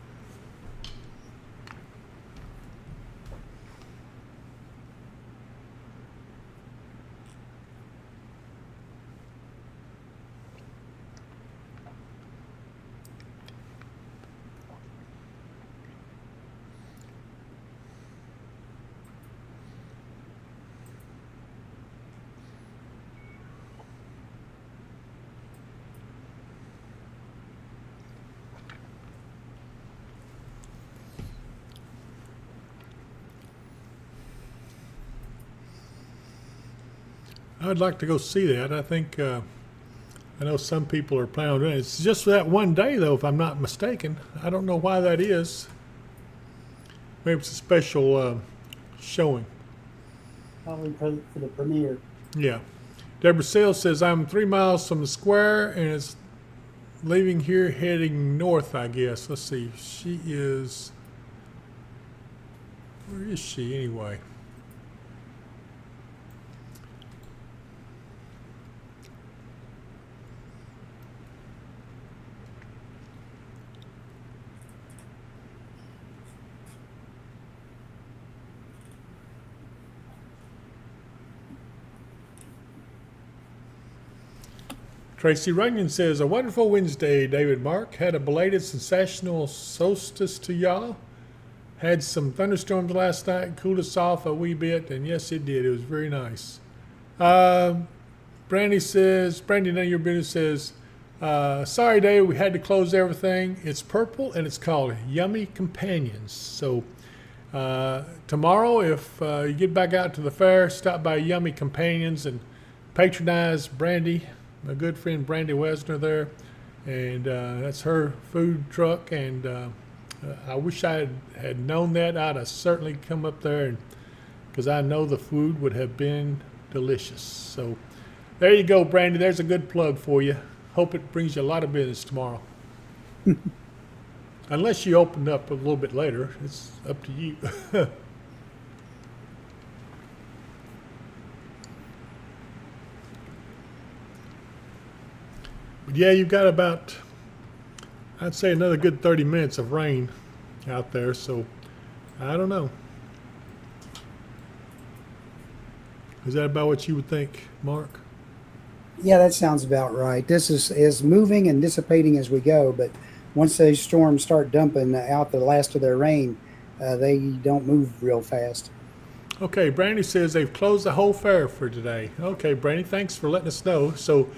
I'd like to go see that. I think, I know some people are planning on doing it. It's just for that one day, though, if I'm not mistaken. I don't know why that is. Maybe it's a special showing. Probably for the premiere. Yeah. Deborah Sales says, I'm 3 miles from the square, and it's leaving here heading north, I guess. Let's see. Where is she anyway? Tracy Runyon says, a wonderful Wednesday, David Mark. Had a belated sensational solstice to y'all. Had some thunderstorms last night, cooled us off a wee bit, and yes, it did. It was very nice. Brandy None of Your Business says, Sorry, Dave, we had to close everything. It's purple and it's called Yummy Companions. So tomorrow, if you get back out to the fair, stop by Yummy Companions and patronize Brandy, my good friend Brandy Wesner there. And that's her food truck. And I wish I had known that. I'd have certainly come up there because I know the food would have been delicious. So there you go, Brandy. There's a good plug for you. Hope it brings you a lot of business tomorrow. Unless you open up a little bit later, it's up to you. But yeah, you've got about, I'd say, another good 30 minutes of rain out there. So I don't know. Is that about what you would think, Mark? Yeah, that sounds about right. This is moving and dissipating as we go, but once those storms start dumping out the last of their rain, they don't move real fast. Okay, Brandy says they've closed the whole fair for today. Okay, Brandy, thanks for letting us know. So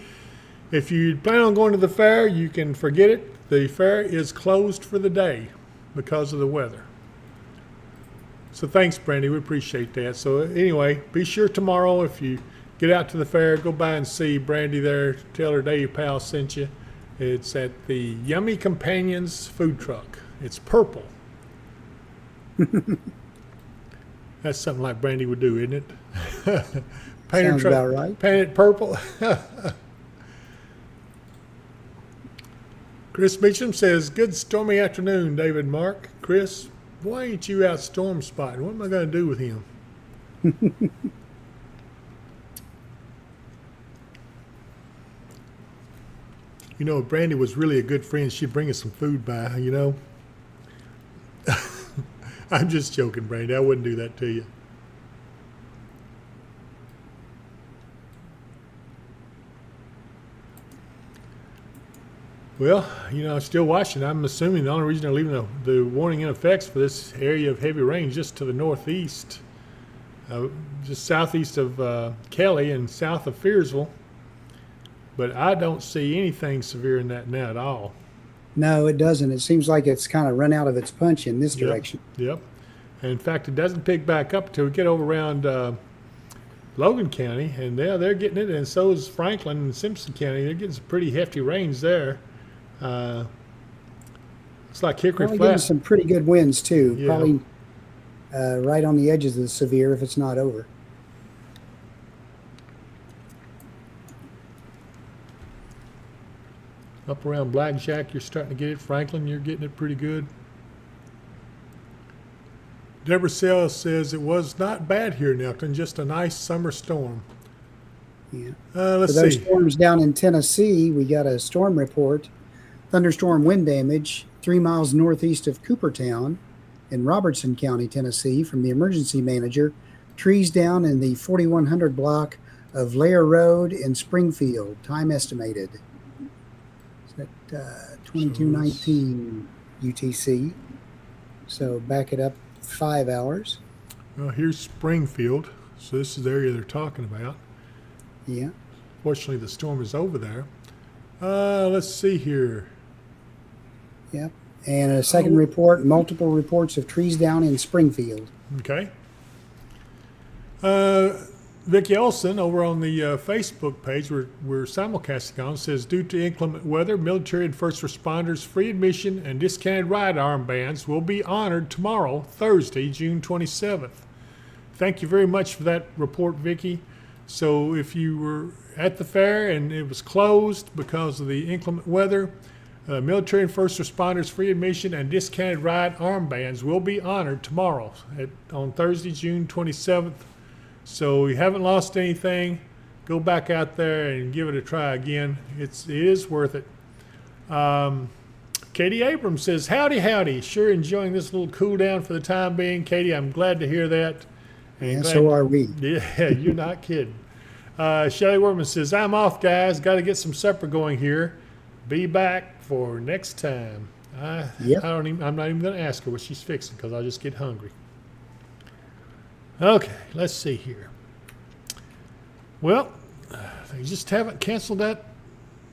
if you plan on going to the fair, you can forget it. The fair is closed for the day because of the weather. So thanks, Brandy. We appreciate that. So anyway, be sure tomorrow if you get out to the fair, go by and see Brandy there. Tell her Dave Powell sent you. It's at the Yummy Companions food truck. It's purple. That's something like Brandy would do, isn't it? Paint Sounds about right. Paint it purple. Chris Beecham says, good stormy afternoon, David Mark. Chris, why ain't you out storm spotting? What am I going to do with him? You know, if Brandy was really a good friend, she'd bring us some food by, you know. I'm just joking, Brandy. I wouldn't do that to you. Well, you know, still watching. I'm assuming the only reason they're leaving the warning in effect for this area of heavy rain just to the northeast, just southeast of Kelly and south of Fearsville. But I don't see anything severe in that now at all. No, it doesn't. It seems like it's kind of run out of its punch in this direction. Yep. And in fact, it doesn't pick back up until we get over around Logan County, and they're getting it, and so is Franklin and Simpson County. They're getting some pretty hefty rains there. It's like Hickory Probably Flat. getting some pretty good winds too. Yeah. Probably right on the edges of the severe if it's not over. Up around Blackjack, you're starting to get it. Franklin, you're getting it pretty good. Deborah Sells says it was not bad here in Elkton, just a nice summer storm. Yeah. Let's For those see. storms down in Tennessee, we got a storm report. Thunderstorm wind damage 3 miles northeast of Coopertown in Robertson County, Tennessee, from the emergency manager. Trees down in the 4100 block of Lair Road in Springfield. Time estimated. Is that 2219 UTC? So back it up 5 hours. Well, here's Springfield. So this is the area they're talking about. Yeah. Fortunately, the storm is over there. Let's see here. Yep. And a second report, multiple reports of trees down in Springfield. Okay. Vicki Olson over on the Facebook page we're simulcasting on says, due to inclement weather, military and first responders free admission and discounted ride armbands will be honored tomorrow, Thursday, June 27th. Thank you very much for that report, Vicki. So if you were at the fair and it was closed because of the inclement weather, military and first responders free admission and discounted ride armbands will be honored tomorrow on Thursday, June 27th. So you haven't lost anything, go back out there and give it a try again. It is worth it. Katie Abrams says, howdy, howdy. Sure enjoying this little cool down for the time being. Katie, I'm glad to hear that. And so are we. Yeah, you're not kidding. Shelley Worman says, I'm off, guys. Got to get some supper going here. Be back for next time. Yep. I'm not even going to ask her what she's fixing because I'll just get hungry. Okay, let's see here. Well, they just haven't canceled that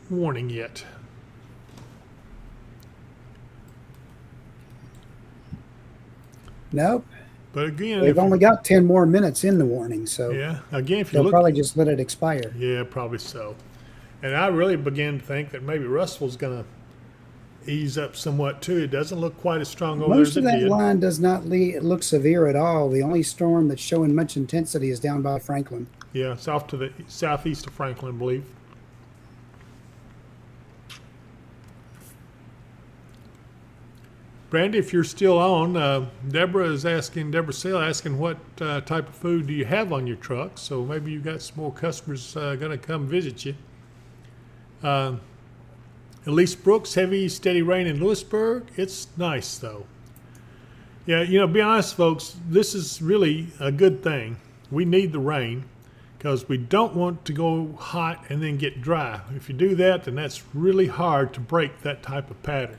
warning yet. Nope. But again, They've only got 10 more minutes in the warning, so yeah, again, if you they'll look, probably just let it expire. yeah, probably so. And I really began to think that maybe Russell's going to ease up somewhat too. It doesn't look quite as strong over there Most as of it that did. line does not look severe at all. The only storm that's showing much intensity is down by Franklin. Yeah, it's off to the southeast of Franklin, I believe. Brandy, if you're still on, Deborah Sale asking what type of food do you have on your truck? So maybe you got some more customers going to come visit you. Elise Brooks, heavy, steady rain in Lewisburg. It's nice though. Yeah, be honest, folks, this is really a good thing. We need the rain because we don't want to go hot and then get dry. If you do that, then that's really hard to break that type of pattern.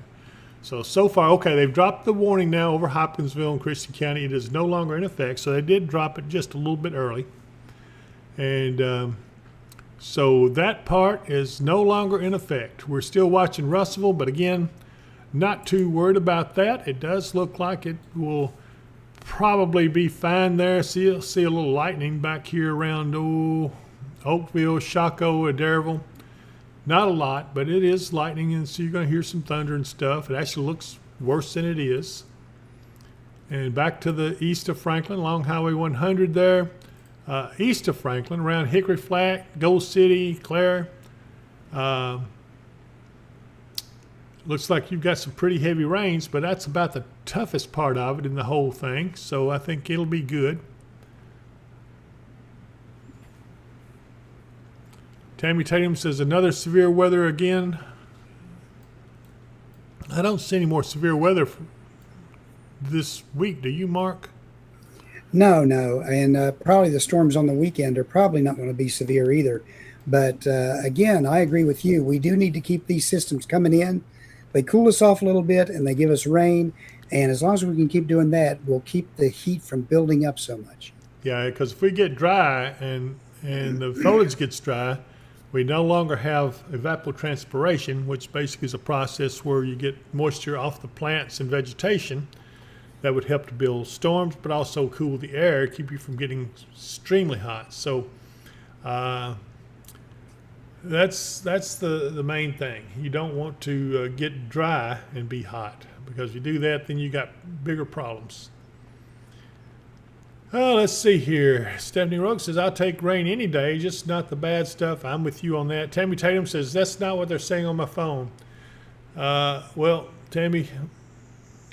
So far, okay, they've dropped the warning now over Hopkinsville and Christian County. It is no longer in effect, so they did drop it just a little bit early. And so that part is no longer in effect. We're still watching Russellville, but again, not too worried about that. It does look like it will probably be fine there. See a little lightning back here around Oakville, Shaco, Adairville. Not a lot, but it is lightning, and so you're going to hear some thunder and stuff. It actually looks worse than it is. And back to the east of Franklin, along Highway 100 there. East of Franklin, around Hickory Flat, Gold City, Clare. Looks like you've got some pretty heavy rains, but that's about the toughest part of it in the whole thing. So I think it'll be good. Tammy Tatum says another severe weather again. I don't see any more severe weather this week. Do you, Mark? No, and probably the storms on the weekend are probably not going to be severe either. But again, I agree with you. We do need to keep these systems coming in. They cool us off a little bit and they give us rain. And as long as we can keep doing that, we'll keep the heat from building up so much. Yeah, because if we get dry and the foliage gets dry, we no longer have evapotranspiration, which basically is a process where you get moisture off the plants and vegetation. That would help to build storms, but also cool the air, keep you from getting extremely hot. So that's the main thing. You don't want to get dry and be hot, because if you do that, then you got bigger problems. Oh, let's see here. Stephanie Rogue says, I'll take rain any day, just not the bad stuff. I'm with you on that. Tammy Tatum says, that's not what they're saying on my phone. Well, Tammy,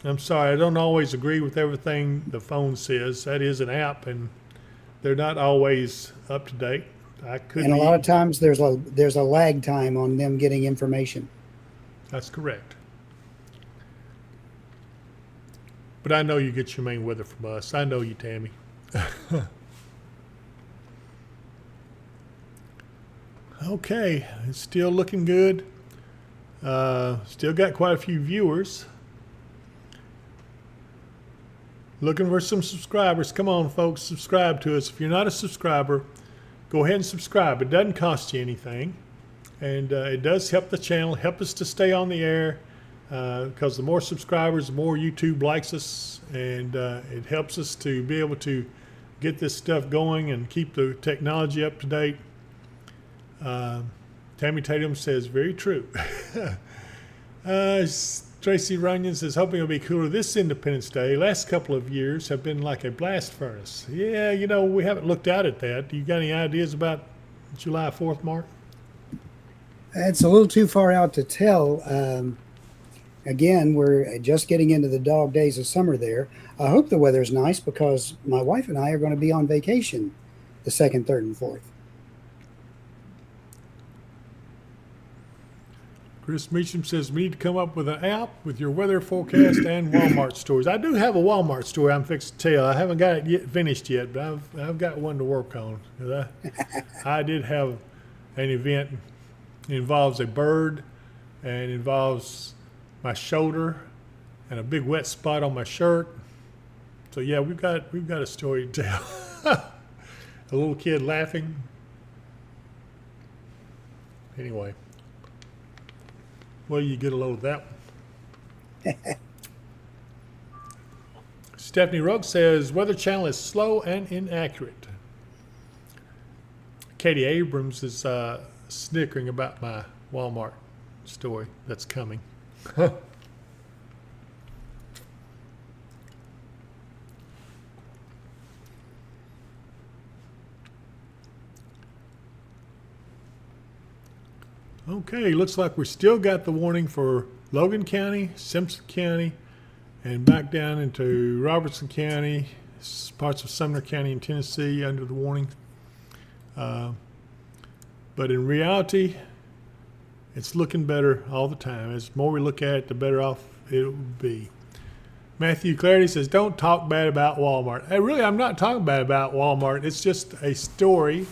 I'm sorry. I don't always agree with everything the phone says. That is an app, and they're not always up to date. And a lot of times there's a lag time on them getting information. That's correct. But I know you get your main weather from us. I know you, Tammy. Okay, it's still looking good. Still got quite a few viewers. Looking for some subscribers. Come on, folks, subscribe to us. If you're not a subscriber, go ahead and subscribe. It doesn't cost you anything. And it does help the channel, help us to stay on the air. Because the more subscribers, the more YouTube likes us. And it helps us to be able to get this stuff going and keep the technology up to date. Tammy Tatum says, very true. Tracy Runyon says, hoping it'll be cooler this Independence Day. Last couple of years have been like a blast furnace. Yeah, we haven't looked out at that. You got any ideas about July 4th, Mark? It's a little too far out to tell. Again, we're just getting into the dog days of summer there. I hope the weather's nice because my wife and I are going to be on vacation the 2nd, 3rd, and 4th. Chris Meacham says, we need to come up with an app with your weather forecast and Walmart stores. I do have a Walmart store I'm fixing to tell. I haven't got it finished yet, but I've got one to work on. I did have an event. It involves a bird and involves my shoulder and a big wet spot on my shirt. So yeah, we've got a story to tell. A little kid laughing. Anyway. Well, you get a load of that one. Stephanie Rugg says Weather Channel is slow and inaccurate. Katie Abrams is snickering about my Walmart story that's coming. Okay, looks like we still got the warning for Logan County, Simpson County, and back down into Robertson County, parts of Sumner County in Tennessee under the warning. But in reality, it's looking better all the time. As more we look at it, the better off it will be. Matthew Clarity says, don't talk bad about Walmart. Really, I'm not talking bad about Walmart. It's just a story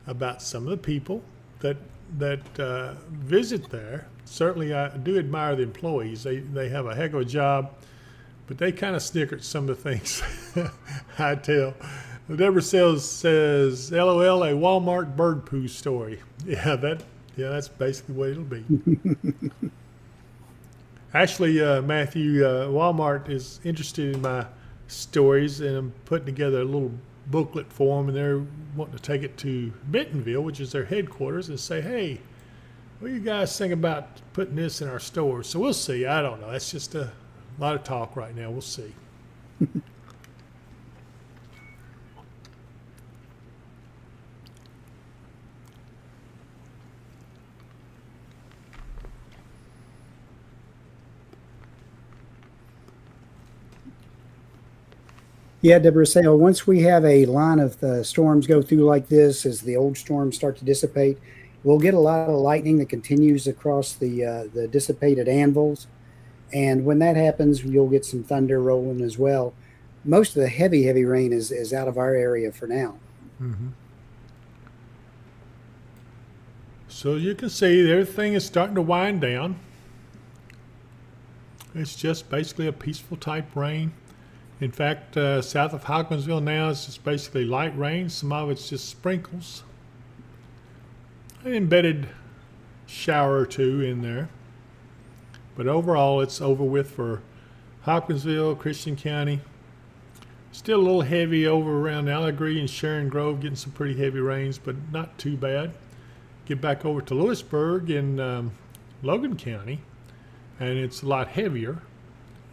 about some of the people that visit there. Certainly, I do admire the employees. They have a heck of a job, but they kind of snicker at some of the things I tell. Deborah Sells says, LOL, a Walmart bird poo story. Yeah, that's basically what it'll be. Actually, Matthew, Walmart is interested in my stories, and I'm putting together a little booklet for them, and they're wanting to take it to Bentonville, which is their headquarters, and say, hey, what do you guys think about putting this in our stores? So we'll see. I don't know. That's just a lot of talk right now. We'll see. Yeah, Deborah Sale, once we have a line of the storms go through like this, as the old storms start to dissipate, we'll get a lot of lightning that continues across the dissipated anvils. And when that happens, you'll get some thunder rolling as well. Most of the heavy rain is out of our area for now. Mm-hmm. So you can see everything is starting to wind down. It's just basically a peaceful type rain. In fact, south of Hawkinsville now it's just basically light rain. Some of it's just sprinkles. An embedded shower or two in there. But overall, it's over with for Hopkinsville, Christian County. Still a little heavy over around Allegheny and Sharon Grove, getting some pretty heavy rains, but not too bad. Get back over to Lewisburg in Logan County, and it's a lot heavier.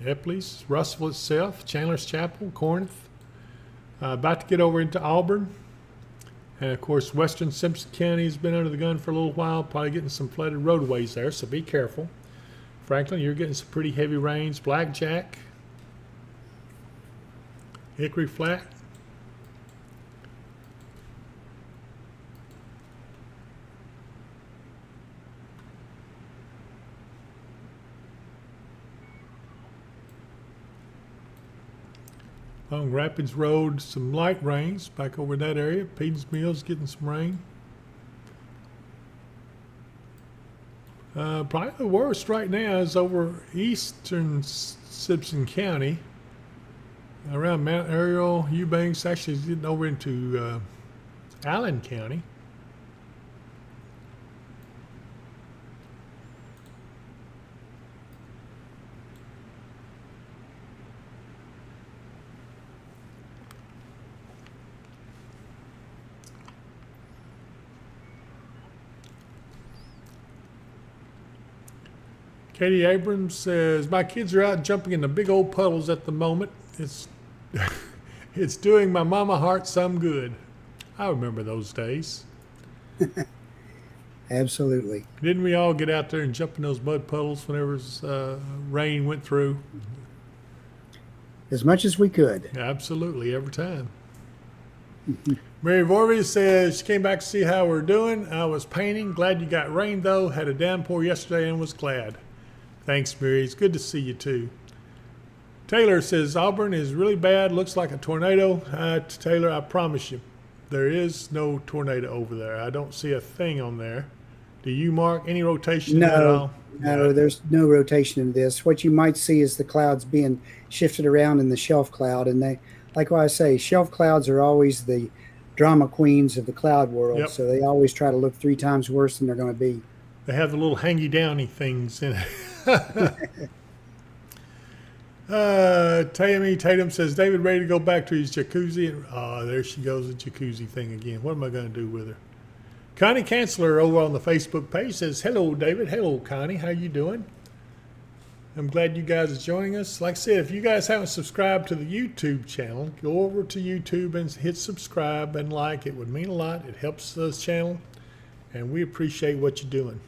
Epley's, Russellville itself, Chandler's Chapel, Corinth. About to get over into Auburn. And of course, western Simpson County has been under the gun for a little while, probably getting some flooded roadways there, so be careful. Franklin, you're getting some pretty heavy rains. Blackjack, Hickory Flat. Long Rapids Road, some light rains back over that area. Peden Mills getting some rain. Probably the worst right now is over eastern Simpson County, around Mount Ariel, Eubanks, actually getting over into Allen County. Katie Abrams says, my kids are out jumping in the big old puddles at the moment. It's it's doing my mama heart some good. I remember those days. Absolutely. Didn't we all get out there and jump in those mud puddles whenever rain went through? As much as we could. Absolutely, every time. Mary Vorby says she came back to see how we're doing. I was painting. Glad you got rain, though. Had a downpour yesterday and was glad. Thanks, Mary. It's good to see you, too. Taylor says Auburn is really bad. Looks like a tornado. Taylor, I promise you, there is no tornado over there. I don't see a thing on there. Do you, Mark? Any rotation at all? No, there's no rotation in this. What you might see is the clouds being shifted around in the shelf cloud. And they, like what I say, shelf clouds are always the drama queens of the cloud world. Yep. So they always try to look 3 times worse than they're going to be. They have the little hangy-downy things in it. Tammy Tatum says, David ready to go back to his jacuzzi? Oh, there she goes, the jacuzzi thing again. What am I going to do with her? Connie Chancellor over on the Facebook page says, hello, David. Hello, Connie. How you doing? I'm glad you guys are joining us. Like I said, if you guys haven't subscribed to the YouTube channel, go over to YouTube and hit subscribe and like. It would mean a lot. It helps the channel, and we appreciate what you're doing.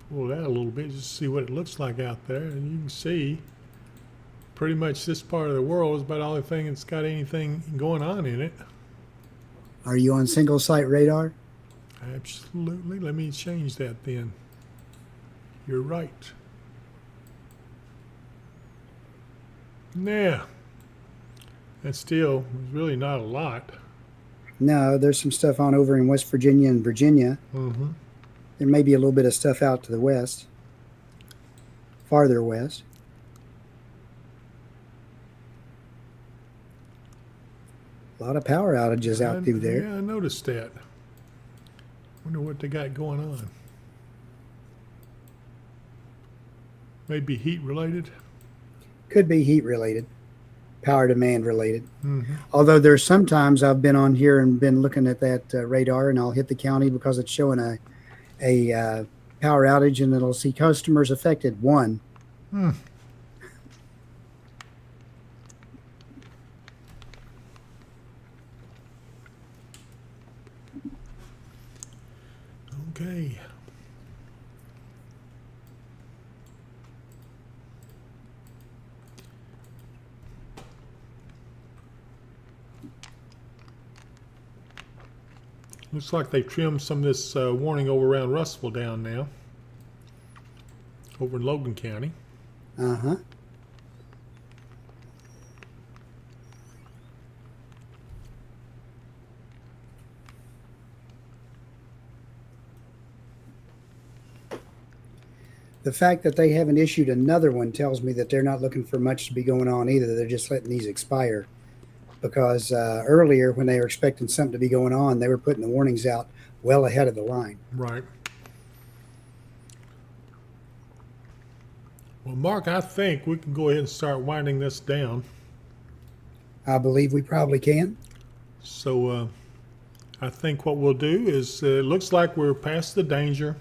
Pull it out a little bit just to see what it looks like out there, and you can see pretty much this part of the world is about the only thing that's got anything going on in it. Are you on single site radar? Absolutely. Let me change that then. You're right. Yeah. That's still really not a lot. No, there's some stuff on over in West Virginia and Virginia. Mm-hmm. There may be a little bit of stuff out to the west, farther west. A lot of power outages out through there. Yeah, I noticed that. Wonder what they got going on. Maybe heat related. Could be heat related, power demand related. Mm-hmm. Although there's sometimes I've been on here and been looking at that radar, and I'll hit the county because it's showing a power outage, and it'll see customers affected 1. Okay. Looks like they trimmed some of this warning over around Russellville down now, over in Logan County. Uh-huh. The fact that they haven't issued another one tells me that they're not looking for much to be going on either. They're just letting these expire. Because earlier, when they were expecting something to be going on, they were putting the warnings out well ahead of the line. Right. Well, Mark, I think we can go ahead and start winding this down. I believe we probably can. So I think what we'll do is it looks like we're past the danger.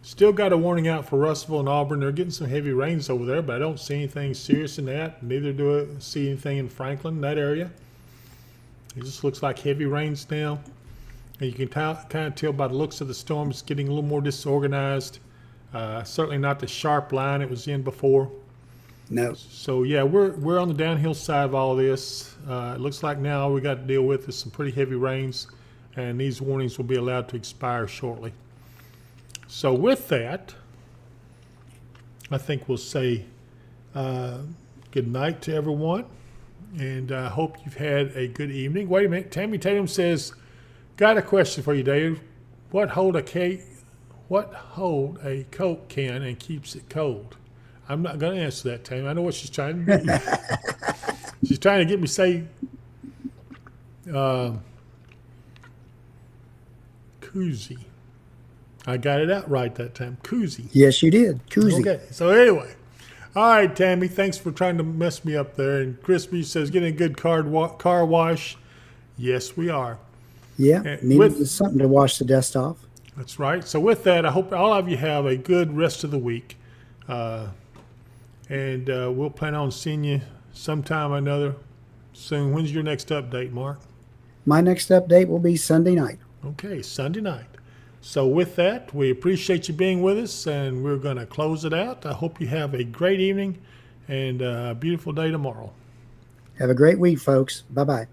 Still got a warning out for Russellville and Auburn. They're getting some heavy rains over there, but I don't see anything serious in that. Neither do I see anything in Franklin, that area. It just looks like heavy rains now. And you can kind of tell by the looks of the storm, it's getting a little more disorganized. Certainly not the sharp line it was in before. No. So yeah, we're on the downhill side of all this. It looks like now all we got to deal with is some pretty heavy rains, and these warnings will be allowed to expire shortly. So with that, I think we'll say good night to everyone, and I hope you've had a good evening. Wait a minute. Tammy Tatum says, got a question for you, Dave. What hold a Coke can and keeps it cold? I'm not going to answer that, Tammy. I know what she's trying to do. She's trying to get me to say koozie. I got it out right that time. Koozie. Yes, you did. Koozie. Okay. So anyway, all right, Tammy. Thanks for trying to mess me up there. And Crispy says, getting a good car wash. Yes, we are. Yeah. Needed something to wash the dust off. That's right. So with that, I hope all of you have a good rest of the week. And we'll plan on seeing you sometime or another soon. When's your next update, Mark? My next update will be Sunday night. Okay, Sunday night. So with that, we appreciate you being with us, and we're going to close it out. I hope you have a great evening and a beautiful day tomorrow. Have a great week, folks. Bye-bye.